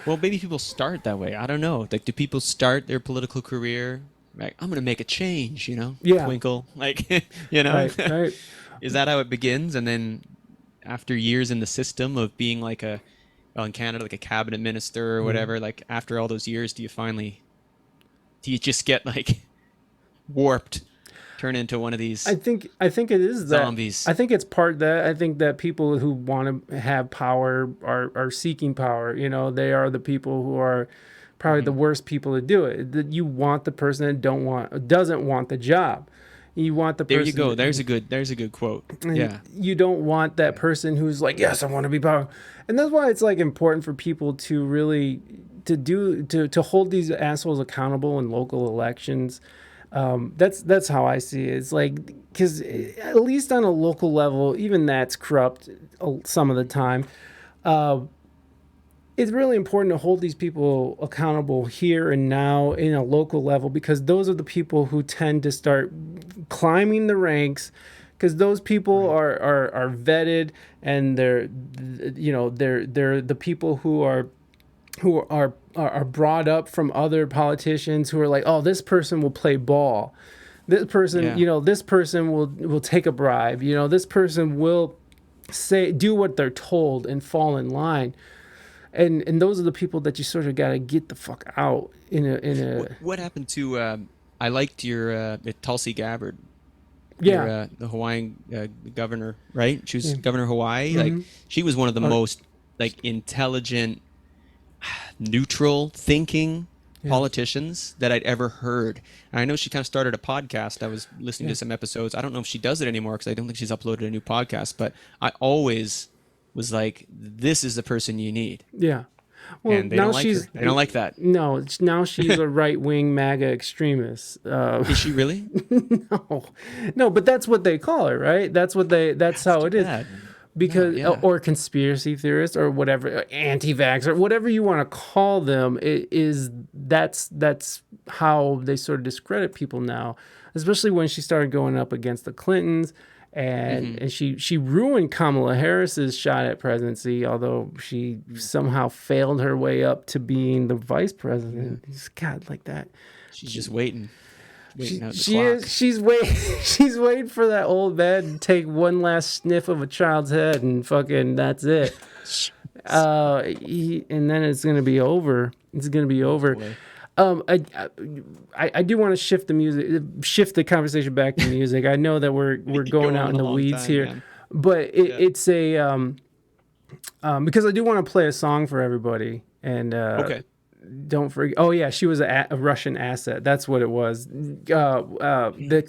Well, maybe people start that way. I don't know. Like, do people start their political career like, I'm gonna make a change, twinkle, like, right. Is that how it begins? And then after years in the system of being like in Canada, like a cabinet minister or whatever, like after all those years, do you just get like warped, turn into one of these? I think it is zombies. I think it's part that. I think that people who want to have power are seeking power. They are the people who are probably the worst people to do it. That you want the person that doesn't want the job. You want the person. There you go. There's a good quote. Yeah. You don't want that person who's like, yes, I want to be powerful. And that's why it's like important for people to really to hold these assholes accountable in local elections. That's how I see it. It's like, because at least on a local level, even that's corrupt some of the time. It's really important to hold these people accountable here and now in a local level, because those are the people who tend to start climbing the ranks, because those people are vetted, and they're the people who are brought up from other politicians who are like, oh, this person will play ball. This person, this person will take a bribe. This person will do what they're told and fall in line. And those are the people that you sort of got to get the fuck out in a. What happened to? I liked your Tulsi Gabbard. Yeah. The Hawaiian governor, right? She was governor of Hawaii. Mm-hmm. Like, she was one of the most like intelligent, neutral thinking politicians that I'd ever heard. And I know she kind of started a podcast. I was listening to some episodes. I don't know if she does it anymore, because I don't think she's uploaded a new podcast. But I always was like, this is the person you need. Yeah. Well, and they now don't like her. she's They don't like that. no. Now she's a right wing MAGA extremist. Is she really? No, no, but that's what they call her, right? That's what they. That's how too it is. bad. Because No, yeah. or conspiracy theorist or whatever, anti-vax or whatever you want to call them, it is that's how they sort of discredit people now, especially when she started going up against the Clintons. And she ruined Kamala Harris's shot at presidency, although she somehow failed her way up to being the vice president. God, like that. She's just waiting out the She clock. is. She's waiting. She's waiting for that old man to take one last sniff of a child's head, and fucking that's it. And then it's gonna be over. It's gonna be over. Boy. I do want to shift the conversation back to music. I know that we're going out in the weeds here, man. but it's a because I do want to play a song for everybody. And Okay. don't forget. Oh yeah, she was a Russian asset. That's what it was. The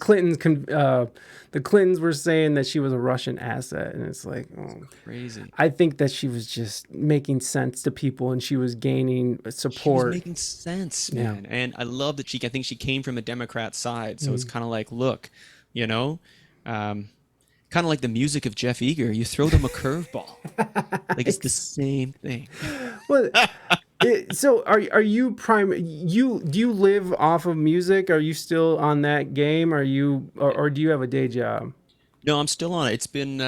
Clintons were saying that she was a Russian asset, and it's like, oh, Crazy. I think that she was just making sense to people, and she was gaining She support. was making sense, man. And I love that I think she came from a Democrat side. So it's kind of like, look, kind of like the music of Jeff Eager. You throw them a curveball. Like it's the same thing. Well, so are you do you live off of music? Are you still on that game? Are you or do you have a day job? No, I'm still on it. It's been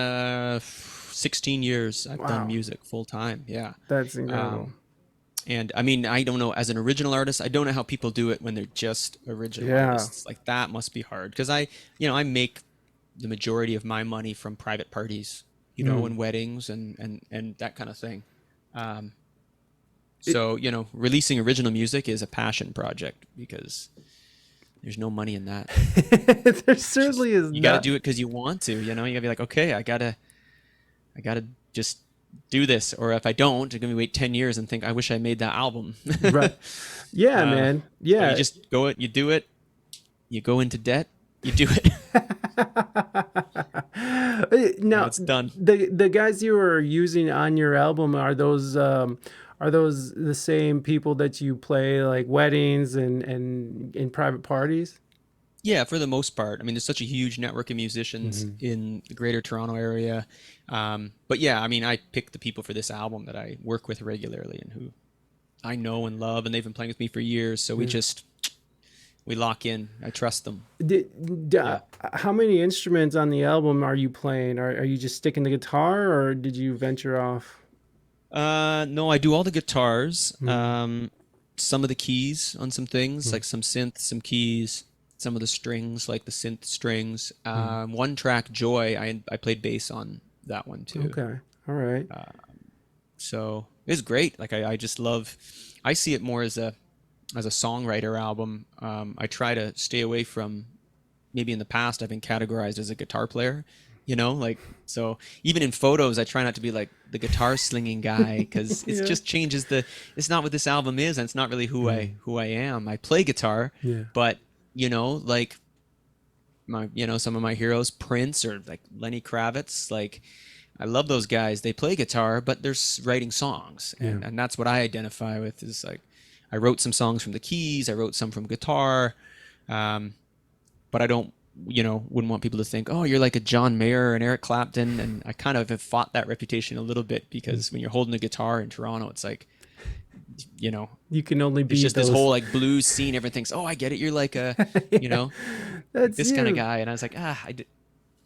16 years I've Wow. done music full time. Yeah. That's incredible. And I mean, I don't know, as an original artist, I don't know how people do it when they're just original Yeah. artists. Like that must be hard because I make the majority of my money from private parties, and weddings and that kind of thing. So, releasing original music is a passion project because there's no money in that. There certainly is. You got to do it because you want to, you got to be like, okay, I gotta just do this. Or if I don't, I'm going to wait 10 years and think, I wish I made that album. Right. Yeah, man. Yeah. You just you do it, you go into debt, you do it. Now it's done. The guys you are using on your album, are those the same people that you play like weddings and in private parties? Yeah, for the most part. I mean, there's such a huge network of musicians in the greater Toronto area. But yeah, I mean, I pick the people for this album that I work with regularly and who I know and love, and they've been playing with me for years. So we lock in. I trust them. How many instruments on the album are you playing? Are you just sticking the guitar, or did you venture off? No, I do all the guitars, some of the keys on some things, like some synth, some keys, some of the strings, like the synth strings. One track, Joy, I played bass on that one too. Okay, all right. So it's great. Like I just love. I see it more as a songwriter album. I try to stay away from. Maybe in the past I've been categorized as a guitar player. So even in photos, I try not to be like the guitar slinging guy because it just changes it's not what this album is, and it's not really who I am. I play guitar, but like some of my heroes, Prince or like Lenny Kravitz, like I love those guys. They play guitar, but they're writing songs, and that's what I identify with. Is like I wrote some songs from the keys, I wrote some from guitar, but I don't. Wouldn't want people to think, oh, you're like a John Mayer and Eric Clapton. And I kind of have fought that reputation a little bit because when you're holding a guitar in Toronto, it's like, you can only be it's just those... this whole like blues scene. Everyone thinks, oh, I get it. You're like a, That's this kind of guy. And I was like, I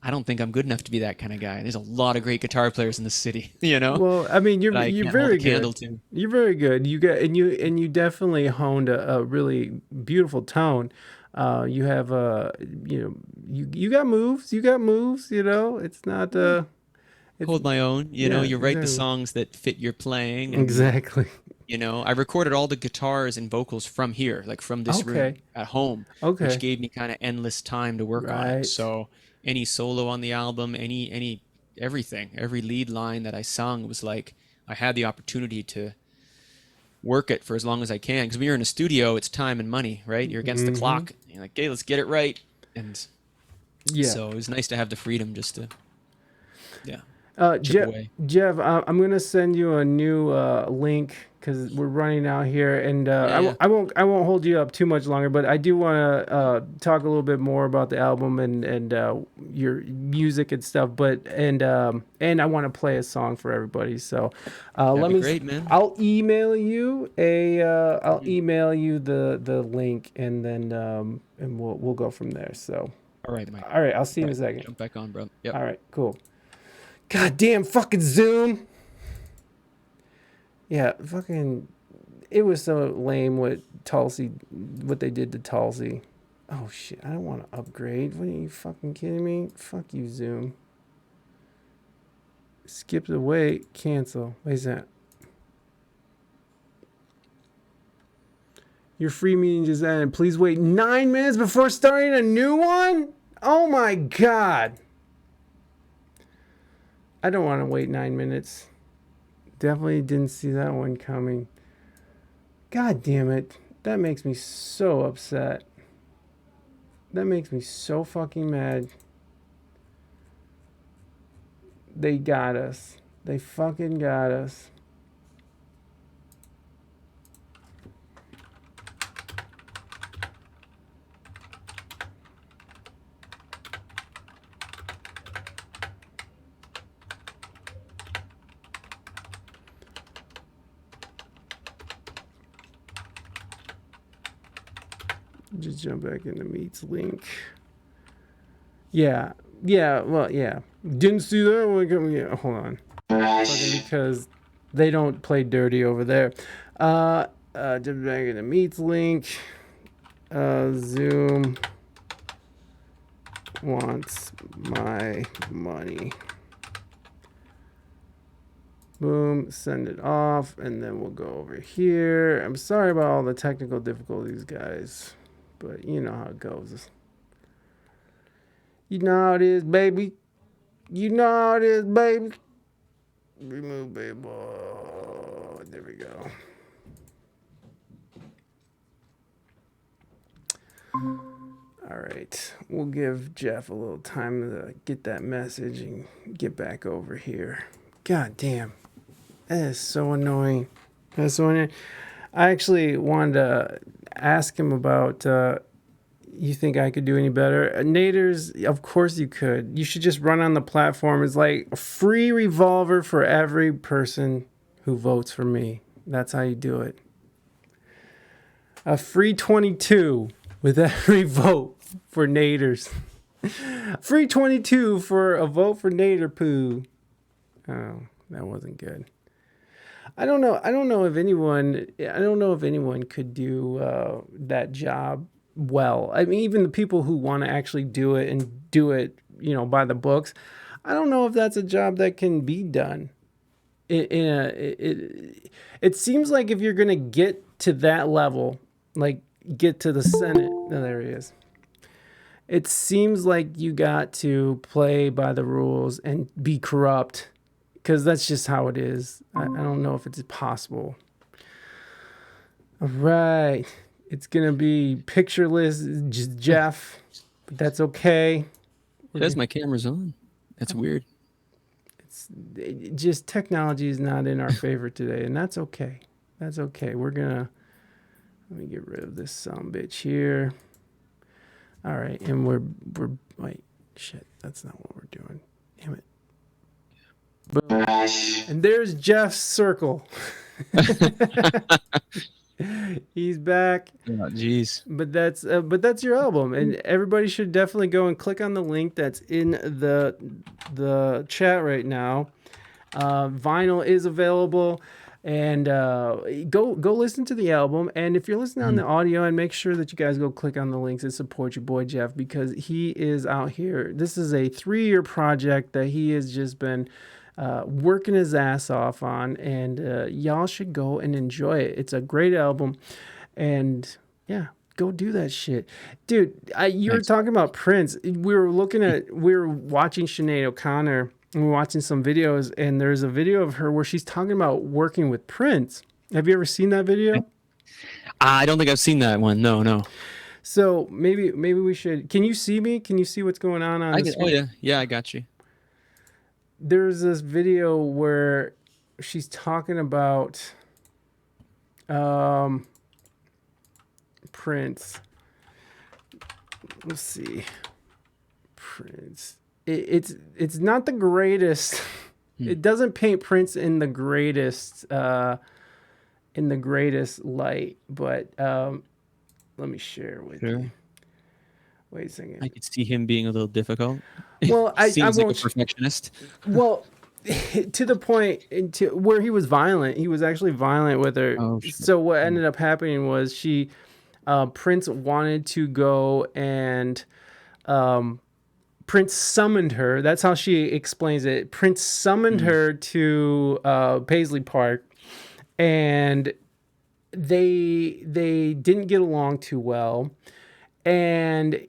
don't think I'm good enough to be that kind of guy. There's a lot of great guitar players in the city, Well, I mean, you're very good. You're very good. You definitely honed a really beautiful tone. You have you got moves. It's not hold my own. You write the songs that fit your playing. And, exactly. I recorded all the guitars and vocals from here, like from this room at home, which gave me kind of endless time to work on it. So any solo on the album, everything, every lead line that I sung was like I had the opportunity to work it for as long as I can. Because when you're in a studio, it's time and money, right? You're against the clock. You're like, okay, let's get it right. And so it was nice to have the freedom just to, chip away. Jeff, I'm gonna send you a new link because we're running out here, and I won't hold you up too much longer. But I do want to talk a little bit more about the album and your music and stuff. And I want to play a song for everybody. So That'd be great, man. I'll email you the link, and then and we'll go from there. So All right, Mike. all right, I'll see you in a second. Jump back on, bro. Yep. All right, cool. Goddamn fucking Zoom. Yeah, fucking. It was so lame what they did to Tulsi. Oh shit, I don't want to upgrade. What are you fucking kidding me? Fuck you, Zoom. Skip the wait, cancel. What is that? Your free meeting just ended. Please wait 9 minutes before starting a new one? Oh my god. I don't want to wait 9 minutes. Definitely didn't see that one coming. God damn it. That makes me so upset. That makes me so fucking mad. They got us. They fucking got us. Just jump back into Meet's link. Yeah. Well, yeah. Didn't see that one coming. Yeah, hold on. Fucking because they don't play dirty over there. Jump back into Meet's link. Zoom wants my money. Boom, send it off, and then we'll go over here. I'm sorry about all the technical difficulties, guys. But you know how it goes. You know how it is, baby. You know how it is, baby. Remove, baby. Oh, there we go. All right. We'll give Jeff a little time to get that message and get back over here. God damn. That is so annoying. That's so annoying. I actually wanted to ask him about, you think I could do any better? Naders, of course you could. You should just run on the platform. It's like a free revolver for every person who votes for me. That's how you do it. A free 22 with every vote for Naders. Free 22 for a vote for Nader Poo. Oh, that wasn't good. I don't know if anyone could do that job well. I mean, even the people who want to actually do it and do it, by the books. I don't know if that's a job that can be done. It seems like if you're gonna get to that level, like get to the Senate, oh, there he is. It seems like you got to play by the rules and be corrupt. Because that's just how it is. I don't know if it's possible. All right. It's going to be pictureless Jeff. But that's okay. It says my camera's on. That's weird. Just technology is not in our favor today. And that's okay. That's okay. Let me get rid of this sumbitch here. All right. And wait. Shit. That's not what we're doing. Damn it. Boom. And there's Jeff's circle. He's back. Oh, jeez. But that's your album, and everybody should definitely go and click on the link that's in the chat right now. Vinyl is available, and go listen to the album. And if you're listening on the audio, and make sure that you guys go click on the links and support your boy Jeff, because he is out here. This is a 3-year project that he has just been working his ass off on, and y'all should go and enjoy it. It's a great album, and yeah, go do that shit, dude. You were talking about Prince. We were watching Sinead O'Connor, and we were watching some videos, and there's a video of her where she's talking about working with Prince. Have you ever seen that video? I don't think I've seen that one. No. So maybe we should. Can you see me? Can you see what's going on the screen? Oh yeah, I got you. there's this video where she's talking about Prince. Let's see. Prince. It's not the greatest. It doesn't paint Prince in the greatest light, but let me share with you. Wait a second. I could see him being a little difficult. Well, I Seems like a won't. perfectionist. Well, to the point to where he was violent. He was actually violent with her. Oh, shit. So what ended up happening was Prince wanted to go and Prince summoned her. That's how she explains it. Prince summoned her to Paisley Park, and they didn't get along too well, and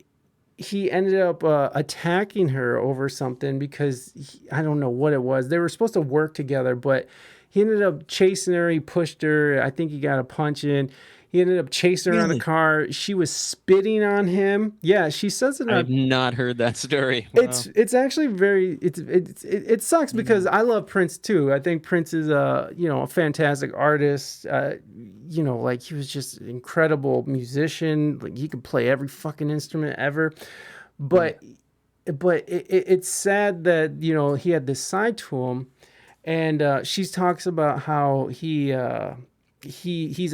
he ended up attacking her over something because I don't know what it was. They were supposed to work together, but he ended up chasing her. He pushed her. I think he got a punch in. He ended up chasing her around the car. She was spitting on him. Yeah, she says it. I've not heard that story. Wow. It's actually very it sucks because I love Prince too. I think Prince is a fantastic artist. Like he was just an incredible musician. Like he could play every fucking instrument ever. But it's sad that he had this side to him, and she talks about how he's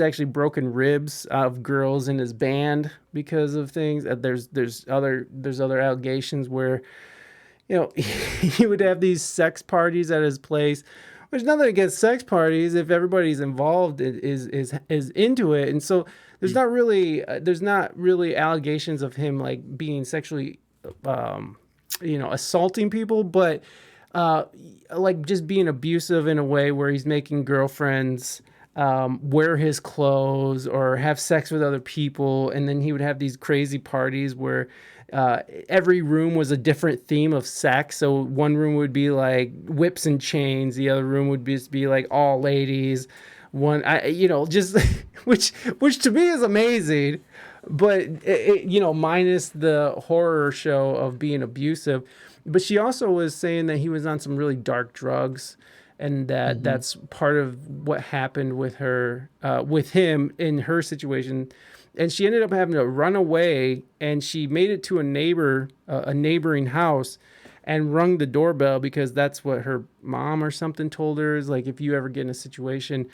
actually broken ribs out of girls in his band because of things. There's other allegations where he would have these sex parties at his place. There's nothing against sex parties if everybody's involved is into it, and so there's not really allegations of him like being sexually assaulting people, but like just being abusive in a way where he's making girlfriends wear his clothes or have sex with other people, and then he would have these crazy parties where every room was a different theme of sex. So one room would be like whips and chains, the other room would be like all ladies. Just which to me is amazing, but minus the horror show of being abusive. But she also was saying that he was on some really dark drugs, and that's part of what happened with her, with him in her situation. And she ended up having to run away, and she made it to a neighboring house and rung the doorbell because that's what her mom or something told her is like, if you ever get in a situation,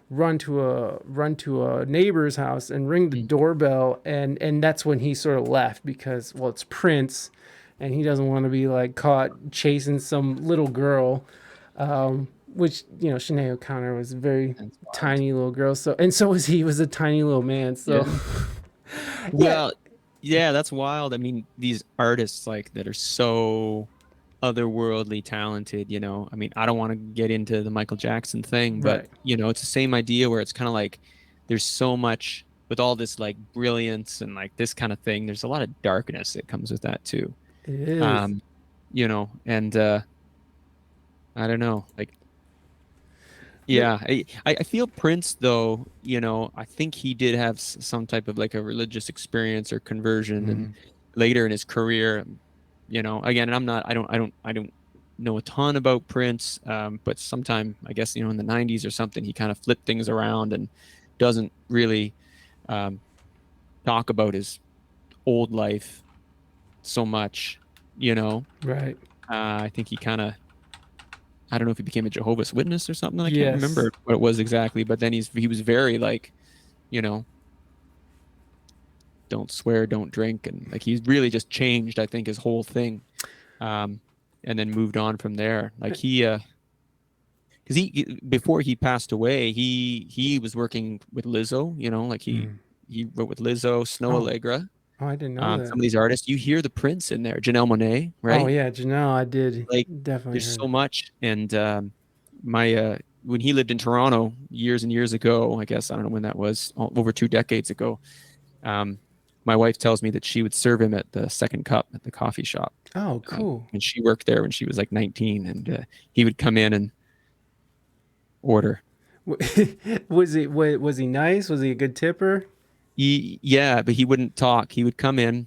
run to a neighbor's house and ring the doorbell. And that's when he sort of left because, well, it's Prince and he doesn't want to be like caught chasing some little girl. Which, Sinead O'Connor was a very tiny little girl. So was he. He was a tiny little man. So, Well, yeah, that's wild. I mean, these artists like that are so otherworldly talented, I mean, I don't want to get into the Michael Jackson thing, but Right. It's the same idea where it's kind of like there's so much with all this like brilliance and like this kind of thing. There's a lot of darkness that comes with that too. It is. And I don't know, like, yeah, I feel Prince though, I think he did have some type of like a religious experience or conversion, and later in his career, again, and I don't know a ton about Prince, but sometime I guess in the 90s or something, he kind of flipped things around and doesn't really talk about his old life so much, Right. I think he kind of, I don't know if he became a Jehovah's Witness or something. I Yes. can't remember what it was exactly, but then he was very like, don't swear, don't drink, and like he's really just changed, I think, his whole thing, and then moved on from there. Like because he before he passed away, he was working with Lizzo, like he wrote with Lizzo, Snow Allegra. Oh, I didn't know that. Some of these artists, you hear the Prince in there, Janelle Monáe, right? Oh yeah, Janelle, I did. Like Definitely. there's so much. And when he lived in Toronto years and years ago, I guess I don't know when that was, over 2 decades ago, my wife tells me that she would serve him at the Second Cup at the coffee shop. Oh, cool. And she worked there when she was like 19, and he would come in and order. Was he nice? Was he a good tipper? Yeah, but he wouldn't talk. He would come in,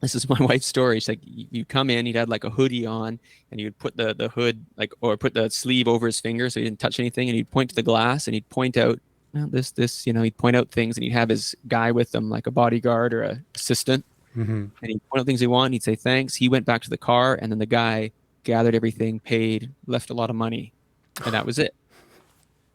this is my wife's story. She's like, you come in, he'd had like a hoodie on, and he would put the hood like, or put the sleeve over his finger so he didn't touch anything, and he'd point to the glass and he'd point out, well, he'd point out things, and he'd have his guy with him, like a bodyguard or a assistant, and he'd point out things he wanted. He'd say thanks. He went back to the car, and then the guy gathered everything, paid, left a lot of money, and that was it.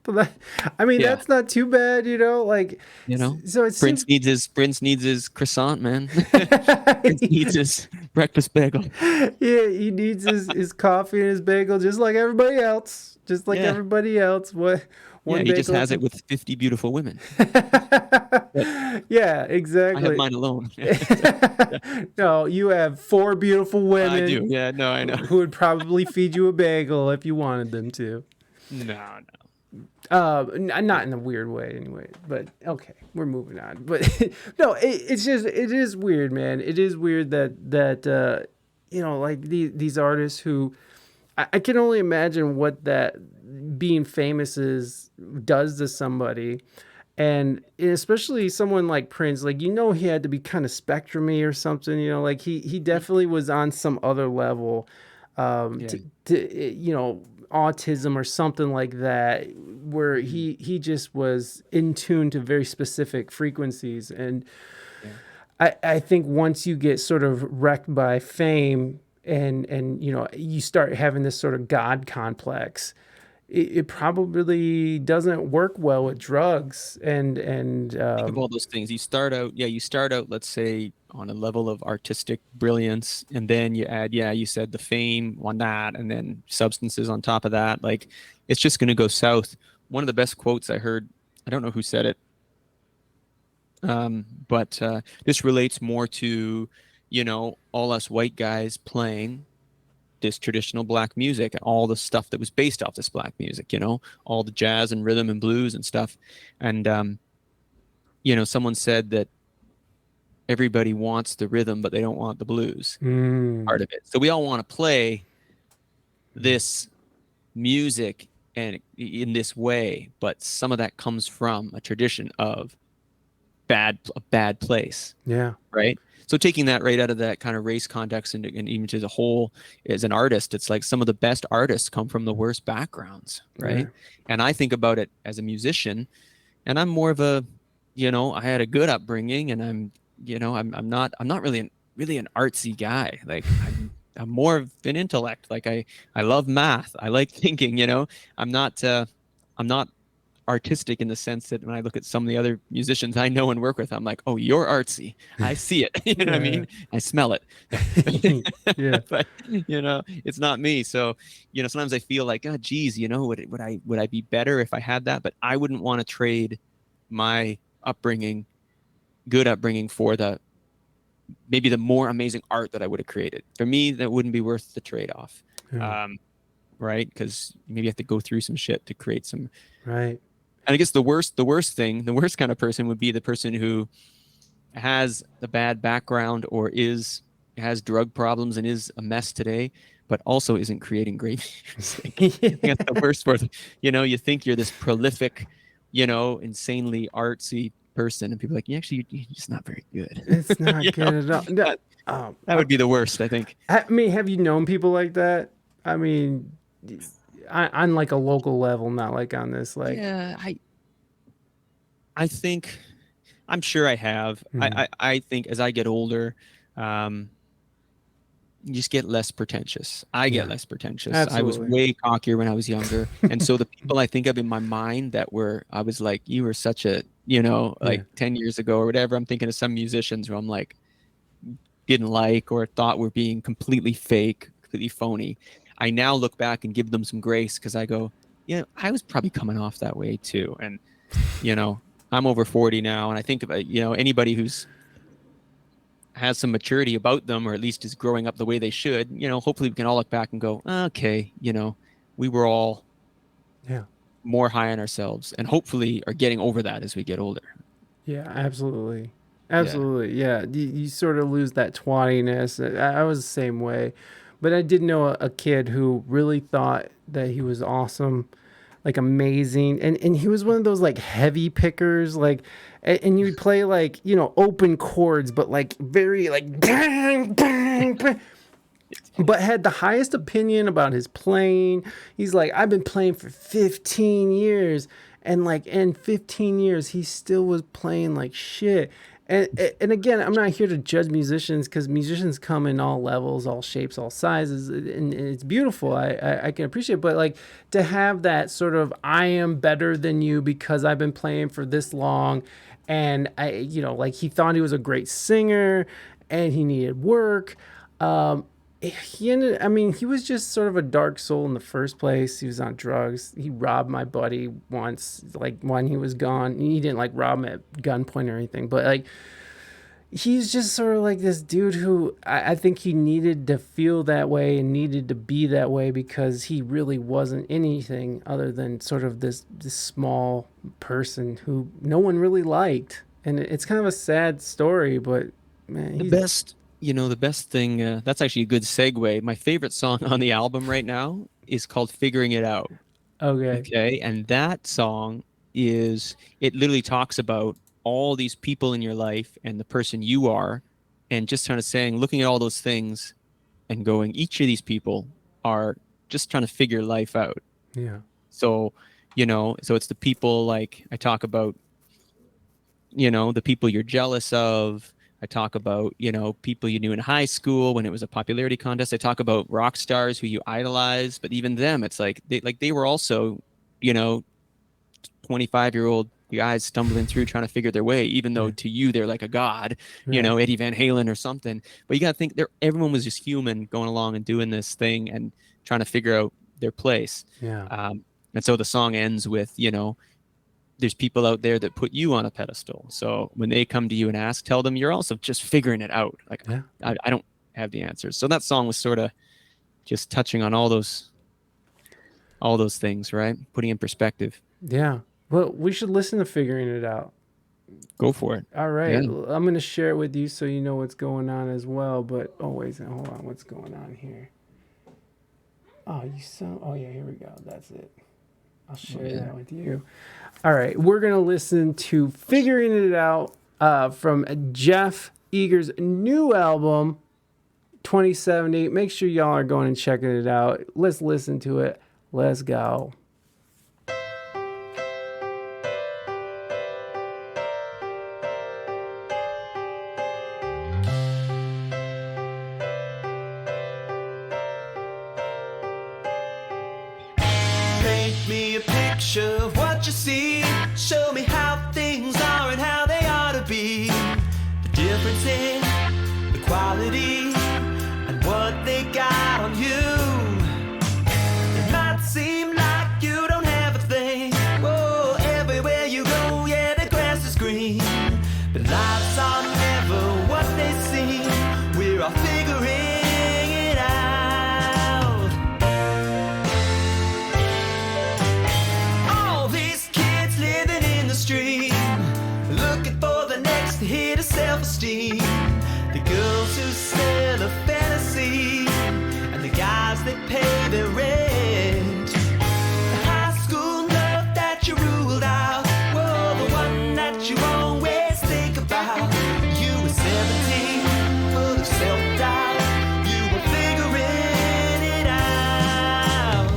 But that, I mean, Yeah. that's not too bad, you know. Like, so it Prince seems needs his croissant, man. Prince needs his breakfast bagel. yeah, he needs his coffee and his bagel just like everybody else. Just like Yeah. everybody else. What Yeah, one he just bagel has it with 50 beautiful women. Yeah, I exactly. have mine alone. No, you have 4 beautiful women I do. Yeah, no, I know. who would probably feed you a bagel if you wanted them to. No. Not in a weird way anyway, but okay, we're moving on. But no, it's just, it is weird, man. It is weird that like these artists who I can only imagine what that being famous does to somebody. And especially someone like Prince, like, he had to be kind of spectrumy or something, like he definitely was on some other level, autism or something like that, where he just was in tune to very specific frequencies. And I think once you get sort of wrecked by fame and you start having this sort of God complex, it probably doesn't work well with drugs and Think of all those things. You start out, let's say, on a level of artistic brilliance, and then you add, you said the fame on that, and then substances on top of that. Like, it's just going to go south. One of the best quotes I heard, I don't know who said it, but this relates more to, all us white guys playing this traditional black music and all the stuff that was based off this black music, all the jazz and rhythm and blues and stuff. And, someone said that everybody wants the rhythm, but they don't want the blues part of it. So we all want to play this music and in this way, but some of that comes from a tradition of a bad place. Yeah. Right. So taking that right out of that kind of race context and even to the whole, as an artist, it's like some of the best artists come from the worst backgrounds, right? Yeah. And I think about it as a musician, and I'm more of a, I had a good upbringing, and I'm not really an artsy guy. Like I'm more of an intellect. Like I love math. I like thinking. I'm not artistic in the sense that when I look at some of the other musicians I know and work with, I'm like, oh, you're artsy. I see it. You know what I mean? I smell it. Yeah. But it's not me. So, sometimes I feel like, oh, geez, would I be better if I had that? But I wouldn't want to trade my good upbringing for maybe the more amazing art that I would have created. For me, that wouldn't be worth the trade-off. Yeah. Right? Because maybe you have to go through some shit to create some. Right. And I guess the worst kind of person would be the person who has a bad background or has drug problems and is a mess today, but also isn't creating great music. I think that's the worst part. You think you're this prolific, insanely artsy person, and people are like, you're just not very good. It's not good at all. No, that would be the worst, I think. I mean, have you known people like that? I mean, on like a local level, not like on this, like. Yeah, I think, I'm sure I have. I think as I get older, you just get less pretentious. I get less pretentious. Absolutely. I was way cockier when I was younger. And so the people I think of in my mind I was like, you were such a, 10 years ago or whatever, I'm thinking of some musicians who I'm like, didn't like or thought were being completely fake, completely phony. I now look back and give them some grace because I go, I was probably coming off that way too. And, I'm over 40 now. And I think about, anybody who's has some maturity about them, or at least is growing up the way they should, hopefully we can all look back and go, okay, we were all more high on ourselves and hopefully are getting over that as we get older. Yeah, absolutely. Absolutely. Yeah. You sort of lose that twattiness. I was the same way, but I did know a kid who really thought that he was awesome. like amazing. And he was one of those like heavy pickers, like, and you would play like, you know, open chords, but like very like bang, bang, bang, but had the highest opinion about his playing. He's like, I've been playing for 15 years. And like in 15 years, he still was playing like shit. And again, I'm not here to judge musicians, because musicians come in all levels, all shapes, all sizes, and it's beautiful. I can appreciate it. But like to have that sort of, I am better than you because I've been playing for this long. And you know, like he thought he was a great singer and he needed work. He was just sort of a dark soul in the first place. He was on drugs. He robbed my buddy once, like when he was gone. He didn't like rob him at gunpoint or anything, but like he's just sort of like this dude who I think he needed to feel that way and needed to be that way, because he really wasn't anything other than sort of this small person who no one really liked. And it's kind of a sad story, but man, The best thing, that's actually a good segue. My favorite song on the album right now is called Figuring It Out. okay. Okay. And that song it literally talks about all these people in your life and the person you are, and just kind of saying, looking at all those things and going, each of these people are just trying to figure life out. Yeah. So, so it's the people, like I talk about, the people you're jealous of. I talk about, people you knew in high school when it was a popularity contest. I talk about rock stars who you idolize, but even them, it's like they were also, 25-year-old guys stumbling through trying to figure their way, even though to you they're like a god, Eddie Van Halen or something. But you got to think everyone was just human going along and doing this thing and trying to figure out their place. Yeah. And so the song ends with, there's people out there that put you on a pedestal. So when they come to you and ask, tell them you're also just figuring it out. Like, Yeah. I don't have the answers. So that song was sort of just touching on all those things, right? Putting in perspective. Yeah. Well, we should listen to Figuring It Out. Go for it. All right. Yeah. I'm going to share it with you so you know what's going on as well. But, hold on. What's going on here? Oh, yeah, here we go. That's it. I'll share that with you. All right. We're going to listen to Figuring It Out from Jeff Eager's new album, 2070. Make sure y'all are going and checking it out. Let's listen to it. Let's go. Paint me a picture of what you see. Show me how things are and how they ought to be. The difference in the quality and what they got on you. It might seem like you don't have a thing. Whoa, everywhere you go, yeah, the grass is green. But lives are never what they seem. We're all figuring it out. All these kids living in the street, looking for the next hit of self-esteem. The girls who sell a fantasy, and the guys that pay their rent. The high school love that you ruled out, whoa, the one that you always think about. You were 17, full of self-doubt. You were figuring it out.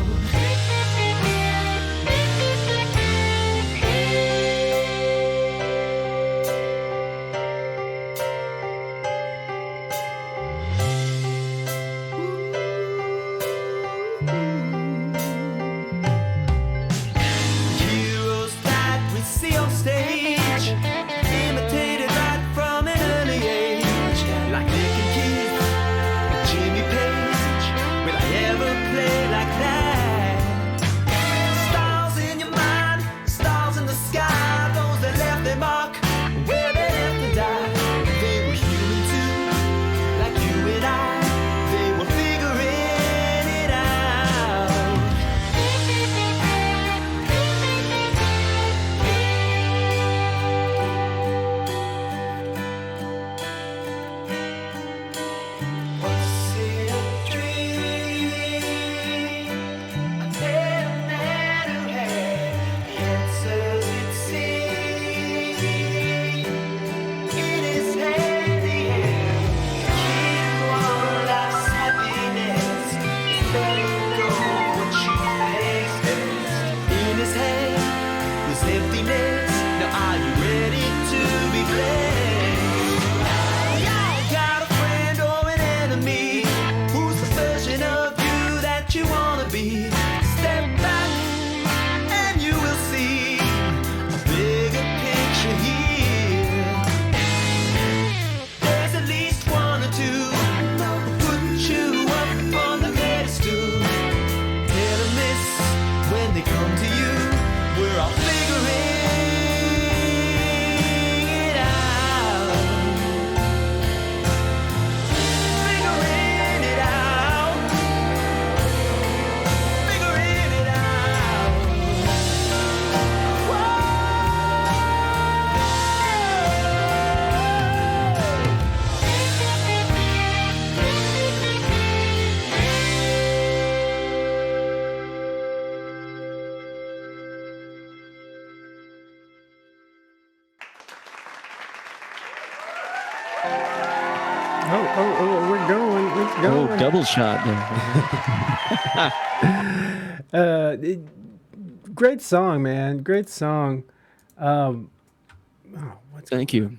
what you wanna be. Step back and you will see a bigger picture here. There's at least one or two put you up on the pedestal. Tell them this when they come to you. We're all figuring it out. Figuring it out. Figuring it out. Oh, we're going. Let's go. Oh, double shot there. Great song, man. Great song. Thank you.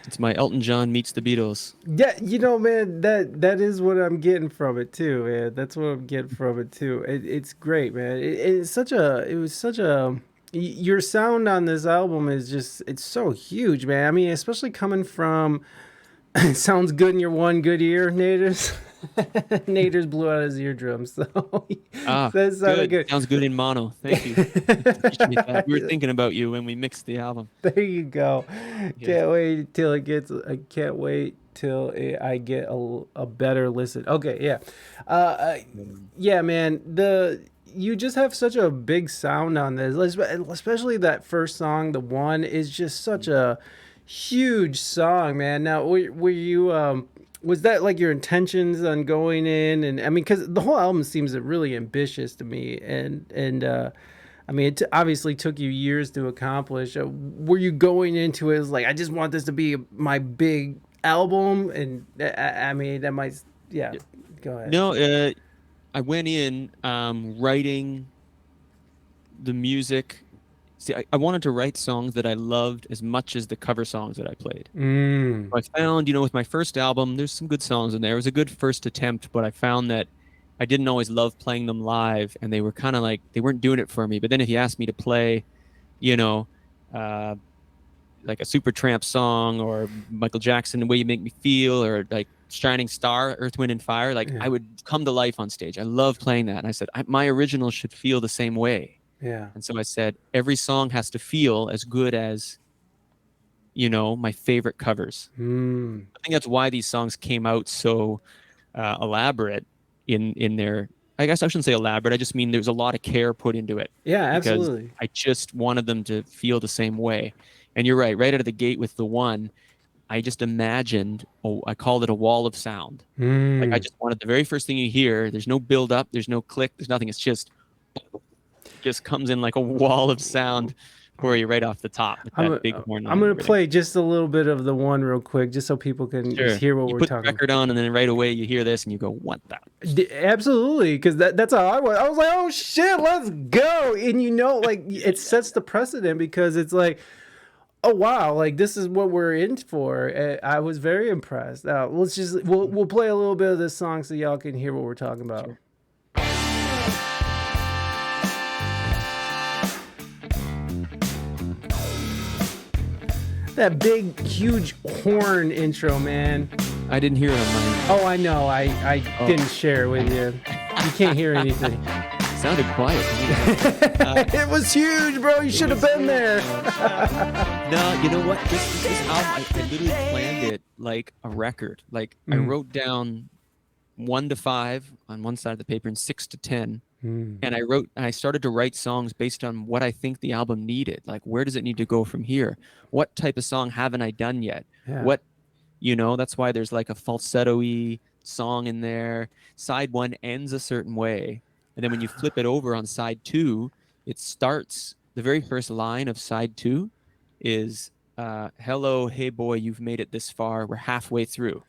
It's my Elton John meets the Beatles. Yeah, you know, man, that is what I'm getting from it too, man. That's what I'm getting from it too. It's great, man. It was such a your sound on this album is just, it's so huge, man. I mean, especially coming from sounds good in your one good ear, Naders. Naders blew out his eardrums, so that sounded good. Sounds good in mono. Thank you. Appreciate that. We were thinking about you when we mixed the album. There you go. Can't wait till it gets. I can't wait till I get a better listen. Okay, yeah, yeah, man. You just have such a big sound on this, especially that first song. The one is just such a huge song, man. Now, were you was that like your intentions on going in? And I mean, because the whole album seems really ambitious to me, and I mean, it obviously took you years to accomplish. Were you going into it as like, I just want this to be my big album? And I mean, that might, yeah. Go ahead. No, I went in writing the music. See, I wanted to write songs that I loved as much as the cover songs that I played. I found, with my first album, there's some good songs in there. It was a good first attempt, but I found that I didn't always love playing them live, and they were kind of like, they weren't doing it for me. But then if you asked me to play, like a Supertramp song or Michael Jackson, The Way You Make Me Feel, or like Shining Star, Earth, Wind and Fire, like I would come to life on stage. I love playing that. And I said, my original should feel the same way. Yeah. And so I said, every song has to feel as good as, my favorite covers. I think that's why these songs came out so elaborate in their, I guess I shouldn't say elaborate. I just mean there's a lot of care put into it. Yeah, absolutely. I just wanted them to feel the same way. And you're right out of the gate with the one, I just imagined, I called it a wall of sound. Like I just wanted the very first thing you hear, there's no build up, there's no click, there's nothing. It's just comes in like a wall of sound for you right off the top. With that big horn. I'm going to play just a little bit of the one real quick, just so people can hear what we're talking about. You put the record on, and then right away you hear this and you go, what the? Absolutely, because that's how I was. I was like, oh shit, let's go. And like it sets the precedent, because it's like, oh wow, like this is what we're in for. I was very impressed. Now we'll play a little bit of this song so y'all can hear what we're talking about. Sure. That big, huge horn intro, man. I didn't hear it on mine. Oh, I know. I didn't share it with you. You can't hear anything. It sounded quiet. It was huge, bro. You should have been there. No, you know what? This album, I literally planned it like a record. Like I wrote down 1 to 5 on one side of the paper and 6 to 10. And I started to write songs based on what I think the album needed. Like, where does it need to go from here? What type of song haven't I done yet? Yeah. What, that's why there's like a falsetto-y song in there. Side 1 ends a certain way. And then when you flip it over on side 2, it starts, the very first line of side 2 is, hello, hey boy, you've made it this far. We're halfway through.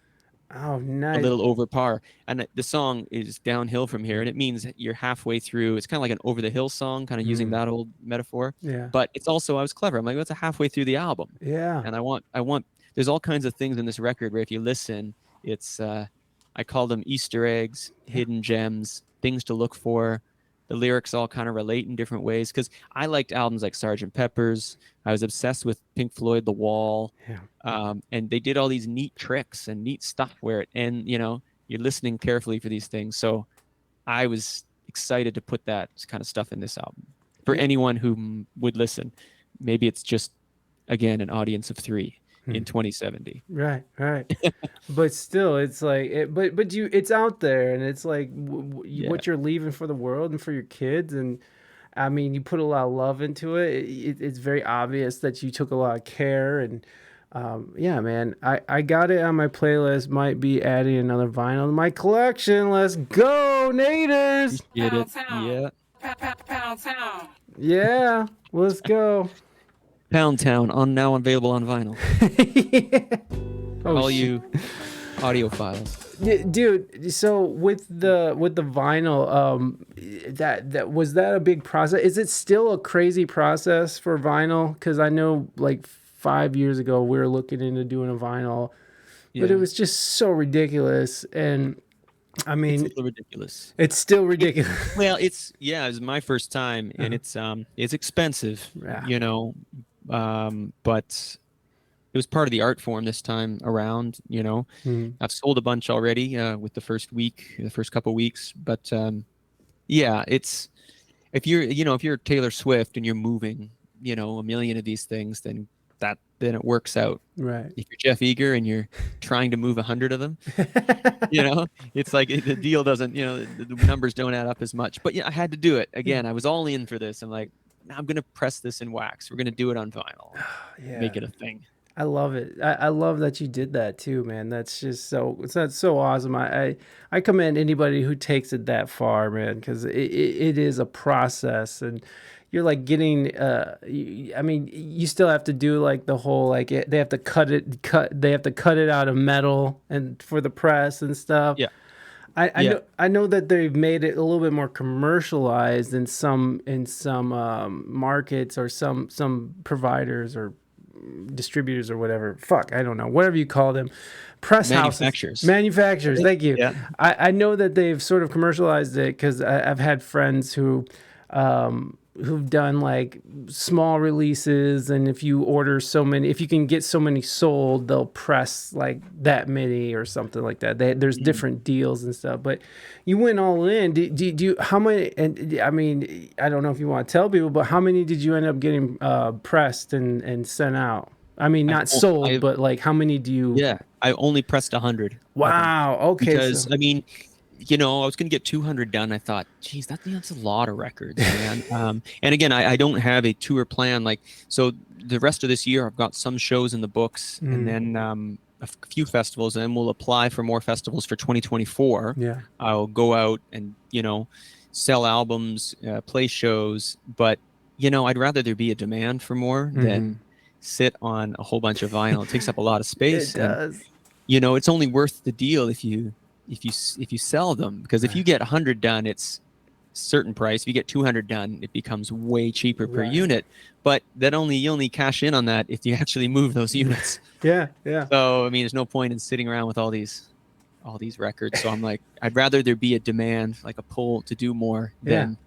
Oh, nice. A little over par. And the song is downhill from here, and it means you're halfway through. It's kind of like an over the hill song, kind of using that old metaphor. Yeah. But it's also, I was clever. I'm like, that's a halfway through the album. Yeah. And I want, there's all kinds of things in this record where if you listen, it's, I call them Easter eggs, hidden gems, things to look for. The lyrics all kind of relate in different ways, because I liked albums like Sgt. Pepper's. I was obsessed with Pink Floyd, The Wall. Yeah. And they did all these neat tricks and neat stuff where you're listening carefully for these things. So I was excited to put that kind of stuff in this album for anyone who would listen. Maybe it's just, again, an audience of 3 in 2070. Right. But still, it's like, it's out there, and it's like what you're leaving for the world and for your kids. And I mean, you put a lot of love into it. It's very obvious that you took a lot of care. And yeah, man, I got it on my playlist. Might be adding another vinyl to my collection. Let's go, Naders! Get it? Pound Yeah. Pound Town. Yeah, let's go. Pound Town, now available on vinyl. Oh, All shit. you audiophiles. Yeah, dude, so with the vinyl, that was that a big process? Is it still a crazy process for vinyl? Because I know like 5 years ago we were looking into doing a vinyl, but it was just so ridiculous. And I mean, it's a little ridiculous. It's still ridiculous. Well, it was my first time, and it's expensive, but it was part of the art form this time around. I've sold a bunch already with the first couple weeks, but it's if you're Taylor Swift and you're moving a million of these things, then it works out. Right. If you're Jeff Eager and you're trying to move 100 of them, it's like the deal doesn't, the numbers don't add up as much. But I had to do it again. I was all in for this. I'm like, I'm gonna press this in wax. We're gonna do it on vinyl. Make it a thing. I love it. I love that you did that too, man. That's just that's so awesome. I commend anybody who takes it that far, man, because it is a process, and you're like getting. I mean, you still have to do like the whole they have to they have to cut it out of metal and for the press and stuff. Yeah. I know that they've made it a little bit more commercialized in some markets or some providers or distributors or whatever. Fuck, I don't know. Whatever you call them. Press houses. Manufacturers. Thank you. Yeah. I know that they've sort of commercialized it because I've had friends who've done like small releases, and if you can get so many sold, they'll press like that many or something like that. There's different deals and stuff, but you went all in. Do you how many? And I mean, I don't know if you want to tell people, but how many did you end up getting pressed and sent out? I mean, not sold, but like how many do you? Yeah, I only pressed 100. Wow. Okay. Because I mean, I was going to get 200 done. I thought, geez, that's a lot of records, man. And again, I don't have a tour plan. So the rest of this year, I've got some shows in the books, and then a few festivals, and then we'll apply for more festivals for 2024. Yeah. I'll go out and, sell albums, play shows. But, I'd rather there be a demand for more than sit on a whole bunch of vinyl. It takes up a lot of space. It does. And, it's only worth the deal if you sell them, because if you get 100 done, it's a certain price. If you get 200 done, it becomes way cheaper per unit. But you only cash in on that if you actually move those units. Yeah. So I mean, there's no point in sitting around with all these records. So I'm like, I'd rather there be a demand, like a pull to do more than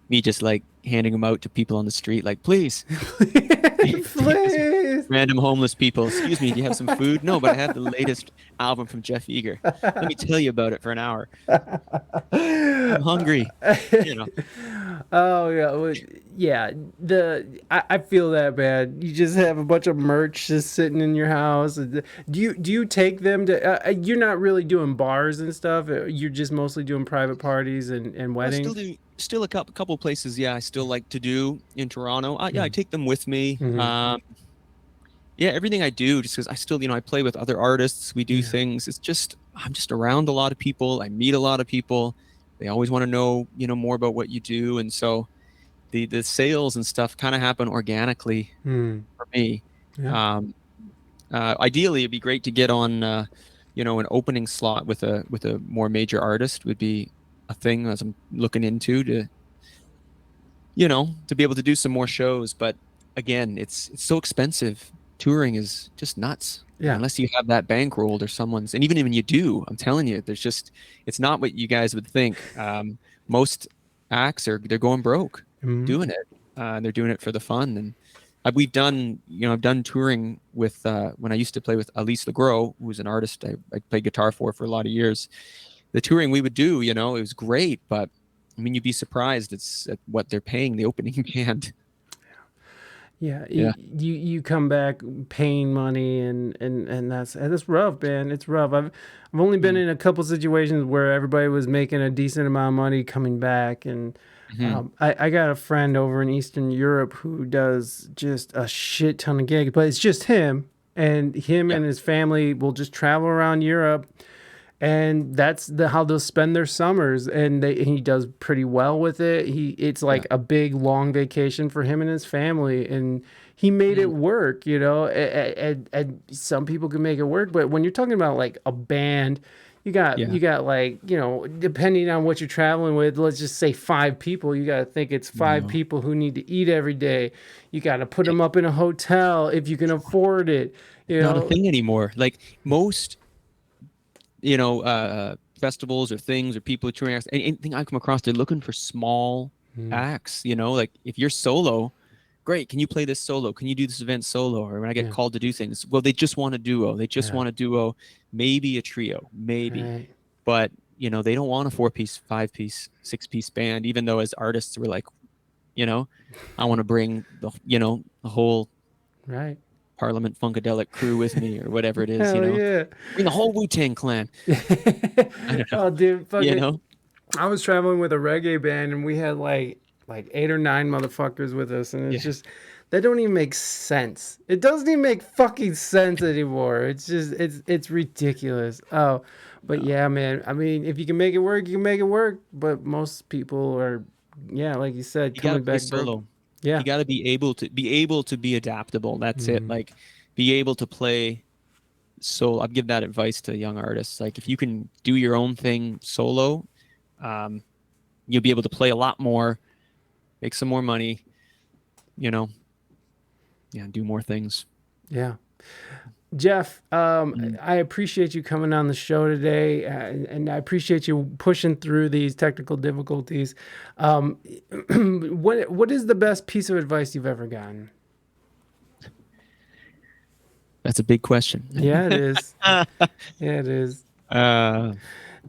me just like handing them out to people on the street, like, please. Please. Random homeless people. Excuse me, do you have some food? No, but I have the latest album from Jeff Eager. Let me tell you about it for an hour. I'm hungry. Oh yeah, well, yeah. I feel that, man. You just have a bunch of merch just sitting in your house. Do you take them to? You're not really doing bars and stuff. You're just mostly doing private parties and weddings. Still a couple places. Yeah, I still like to do in Toronto. I take them with me. Everything I do, just because I still, I play with other artists. We do things. It's just I'm just around a lot of people. I meet a lot of people. They always want to know, more about what you do, and so the sales and stuff kind of happen organically for me. Yeah. Ideally, it'd be great to get on, an opening slot with a more major artist would be a thing as I'm looking into to be able to do some more shows. But again, it's so expensive. Touring is just nuts. Yeah. Unless you have that bankrolled or someone's, and even when you do, I'm telling you, it's not what you guys would think. Most acts they're going broke doing it. They're doing it for the fun. And I've done touring with, when I used to play with Elise LeGros, who's an artist I played guitar for a lot of years. The touring we would do, it was great, but I mean, you'd be surprised at what they're paying the opening band. Yeah, Yeah. you come back paying money and that's rough, man. It's rough. I've only been in a couple situations where everybody was making a decent amount of money coming back, and I got a friend over in Eastern Europe who does just a shit ton of gigs, but it's just him and his family will just travel around Europe. And that's how they'll spend their summers, and he does pretty well with it. It's like a big long vacation for him and his family, and he made it work. And some people can make it work, but when you're talking about like a band, you got like, depending on what you're traveling with, let's just say 5 people. You got to think it's 5 people who need to eat every day. You got to put them up in a hotel if you can afford it. Not a thing anymore. Like most festivals or things or people touring acts, anything I come across, they're looking for small acts, like if you're solo, great, can you play this solo? Can you do this event solo? Or when I get called to do things, well, they just want a duo. They just want a duo, maybe a trio, maybe. Right. But, they don't want a 4-piece, 5-piece, 6-piece band, even though as artists we're like, I want to bring the whole right Parliament Funkadelic crew with me, or whatever it is. Hell yeah. Bring the whole Wu-Tang Clan. Oh, dude, fucking, I was traveling with a reggae band, and we had like 8 or 9 motherfuckers with us, and it's just that don't even make sense. It doesn't even make fucking sense anymore. It's just it's ridiculous. Oh, but yeah, man. I mean, if you can make it work, you can make it work. But most people are, like you said, coming back solo. Yeah, you got to be able to be adaptable. That's it. Like, be able to play solo. I'd give that advice to young artists. Like, if you can do your own thing solo, you'll be able to play a lot more, make some more money, do more things. Yeah. Jeff, I appreciate you coming on the show today, and I appreciate you pushing through these technical difficulties. What is the best piece of advice you've ever gotten? That's a big question. Yeah, it is. It is.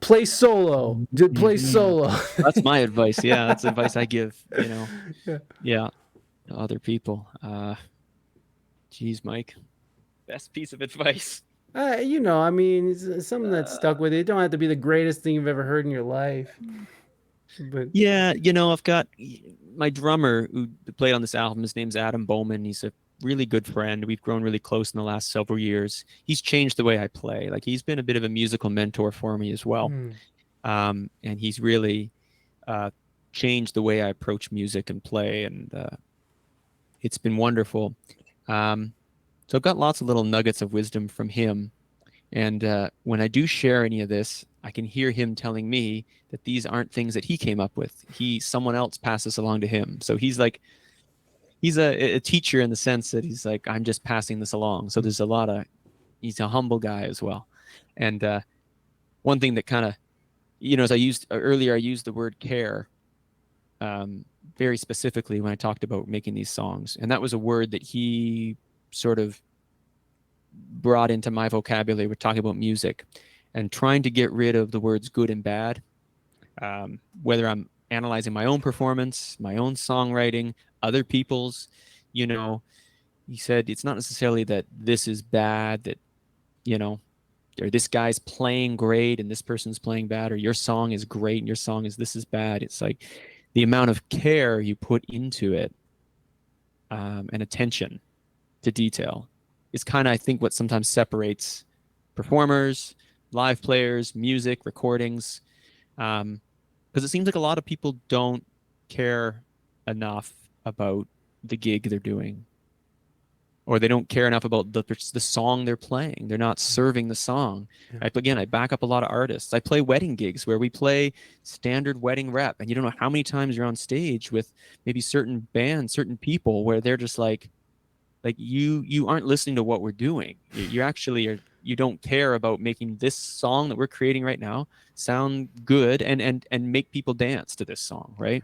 Play solo. Play solo. That's my advice. Yeah, that's advice I give. To other people. Geez, Mike. Best piece of advice. I mean, it's something that's stuck with you. It don't have to be the greatest thing you've ever heard in your life. But I've got my drummer who played on this album. His name's Adam Bowman. He's a really good friend. We've grown really close in the last several years. He's changed the way I play. Like, he's been a bit of a musical mentor for me as well. And he's really changed the way I approach music and play. And it's been wonderful. So I've got lots of little nuggets of wisdom from him. And when I do share any of this, I can hear him telling me that these aren't things that he came up with. Someone else passed this along to him. So he's a teacher in the sense that he's like, I'm just passing this along. So he's a humble guy as well. And one thing that kind of, as I used earlier, I used the word care very specifically when I talked about making these songs. And that was a word that he sort of brought into my vocabulary. We're talking about music and trying to get rid of the words good and bad, whether I'm analyzing my own performance, my own songwriting, other people's. He said it's not necessarily that this is bad, that or this guy's playing great and this person's playing bad, or your song is great and your song this is bad. It's like the amount of care you put into it, and attention to detail is kind of, I think, what sometimes separates performers, live players, music, recordings. Because it seems like a lot of people don't care enough about the gig they're doing, or they don't care enough about the song they're playing. They're not serving the song. Yeah. I back up a lot of artists. I play wedding gigs where we play standard wedding rep, and you don't know how many times you're on stage with maybe certain bands, certain people, where they're just like, like you aren't listening to what we're doing. You actually are. You don't care about making this song that we're creating right now sound good and make people dance to this song, right?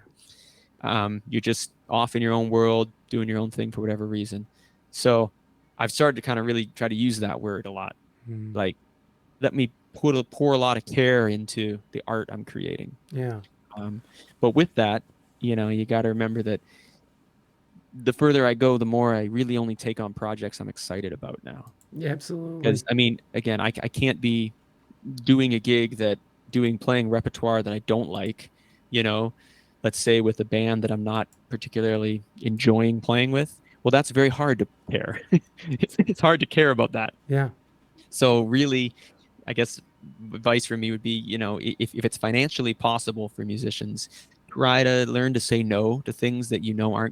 You're just off in your own world, doing your own thing for whatever reason. So I've started to kind of really try to use that word a lot. Like, let me pour a lot of care into the art I'm creating. Yeah. But with that, you know, you got to remember that the further I go, the more I really only take on projects I'm excited about now. Yeah, absolutely. Because I mean, again, I can't be doing a gig playing repertoire that I don't like, you know, let's say with a band that I'm not particularly enjoying playing with. Well, that's very hard to care. It's hard to care about that. Yeah. So really, I guess advice for me would be, you know, if it's financially possible for musicians, try to learn to say no to things that you know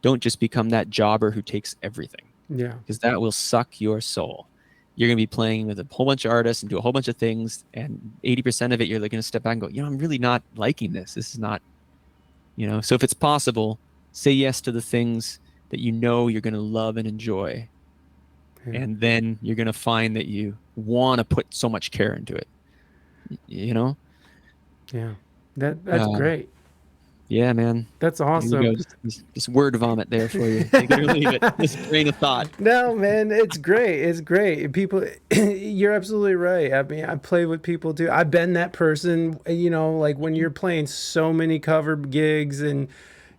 don't just become that jobber who takes everything. Yeah. Because that will suck your soul. You're going to be playing with a whole bunch of artists and do a whole bunch of things, and 80% of it, you're going to step back and go, you know, I'm really not liking this. This is not, you know. So if it's possible, say yes to the things that you know you're going to love and enjoy. Yeah. And then you're going to find that you want to put so much care into it, you know? Yeah. That's great. Yeah, man. That's awesome. Just word vomit there for you. Take it or leave it. Just train of thought. No, man, it's great. It's great. People, you're absolutely right. I mean, I play with people too. I've been that person, you know, like when you're playing so many cover gigs and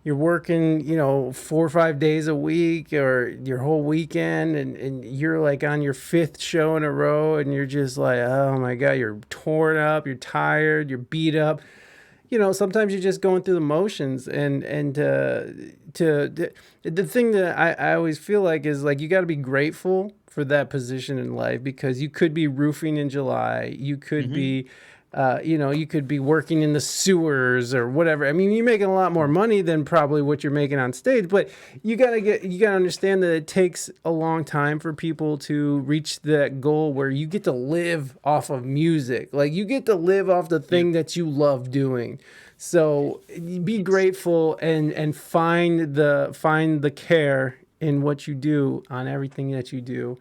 you're working, you know, 4 or 5 days a week or your whole weekend, and you're like on your 5th show in a row, and you're just like, oh my God, you're torn up, you're tired, you're beat up. You know, sometimes you're just going through the motions, and the thing that I always feel like is like you got to be grateful for that position in life, because you could be roofing in July, you could be, you know, you could be working in the sewers or whatever. I mean, you're making a lot more money than probably what you're making on stage, but you gotta understand that it takes a long time for people to reach that goal where you get to live off of music. Like, you get to live off the thing that you love doing. So be grateful and find the care in what you do on everything that you do,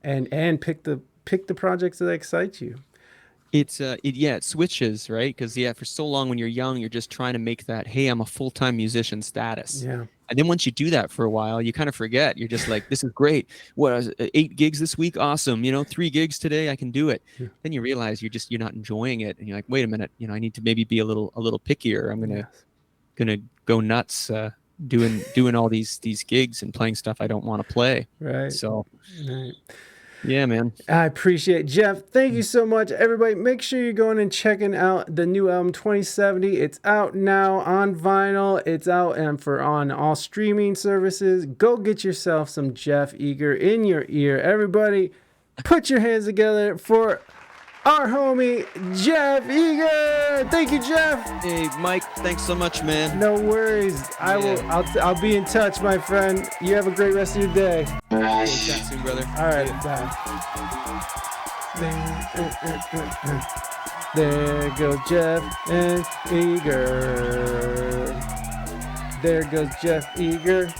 and pick the projects that excite you. It switches, right? Because for so long when you're young, you're just trying to make that, hey, I'm a full-time musician status. Yeah. And then once you do that for a while, you kind of forget. You're just like, this is great. What, 8 gigs this week? Awesome. You know, 3 gigs today, I can do it. Yeah. Then you realize you're not enjoying it, and you're like, wait a minute, you know, I need to maybe be a little pickier. I'm gonna go nuts doing all these gigs and playing stuff I don't want to play. Right. So. Right. Yeah, man. I appreciate it. Jeff, thank you so much. Everybody, make sure you're going and checking out the new album 2070. It's out now on vinyl. It's out on all streaming services. Go get yourself some Jeff Eager in your ear. Everybody, put your hands together for our homie Jeff Eager. Thank you, Jeff. Hey, Mike, thanks so much, man. No worries. I'll be in touch, my friend. You have a great rest of your day. We'll chat soon, brother. All right, bye. There goes Jeff and Eager. There goes Jeff Eager.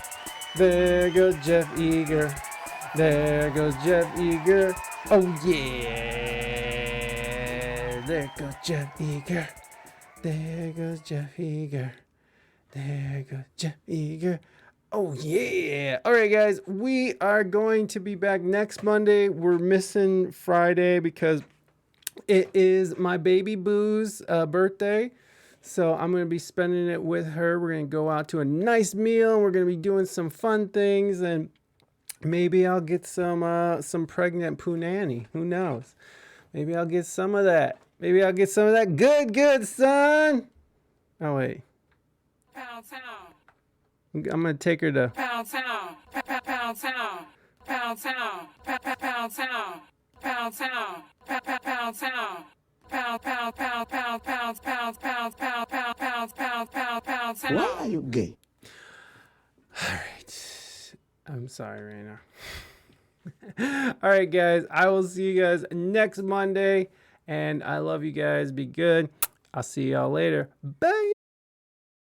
There goes Jeff Eager. There goes Jeff Eager. Oh yeah. There goes Jeff Eager. There goes Jeff Eager. There goes Jeff Eager. Oh, yeah. All right, guys. We are going to be back next Monday. We're missing Friday because it is my baby Boo's birthday. So I'm going to be spending it with her. We're going to go out to a nice meal. We're going to be doing some fun things. And maybe I'll get some pregnant punani. Who knows? Maybe I'll get some of that. Maybe I'll get some of that good, son. Oh, wait. Pound Town. I'm going to take her to Pound Town. Pound Town. Pound Town. Pound Town. Pound Town. Pound Town. Pound. Why are you gay? All right. I'm sorry, Raina. All right, guys. I will see you guys next Monday. And I love you guys. Be good. I'll see y'all later. Bye.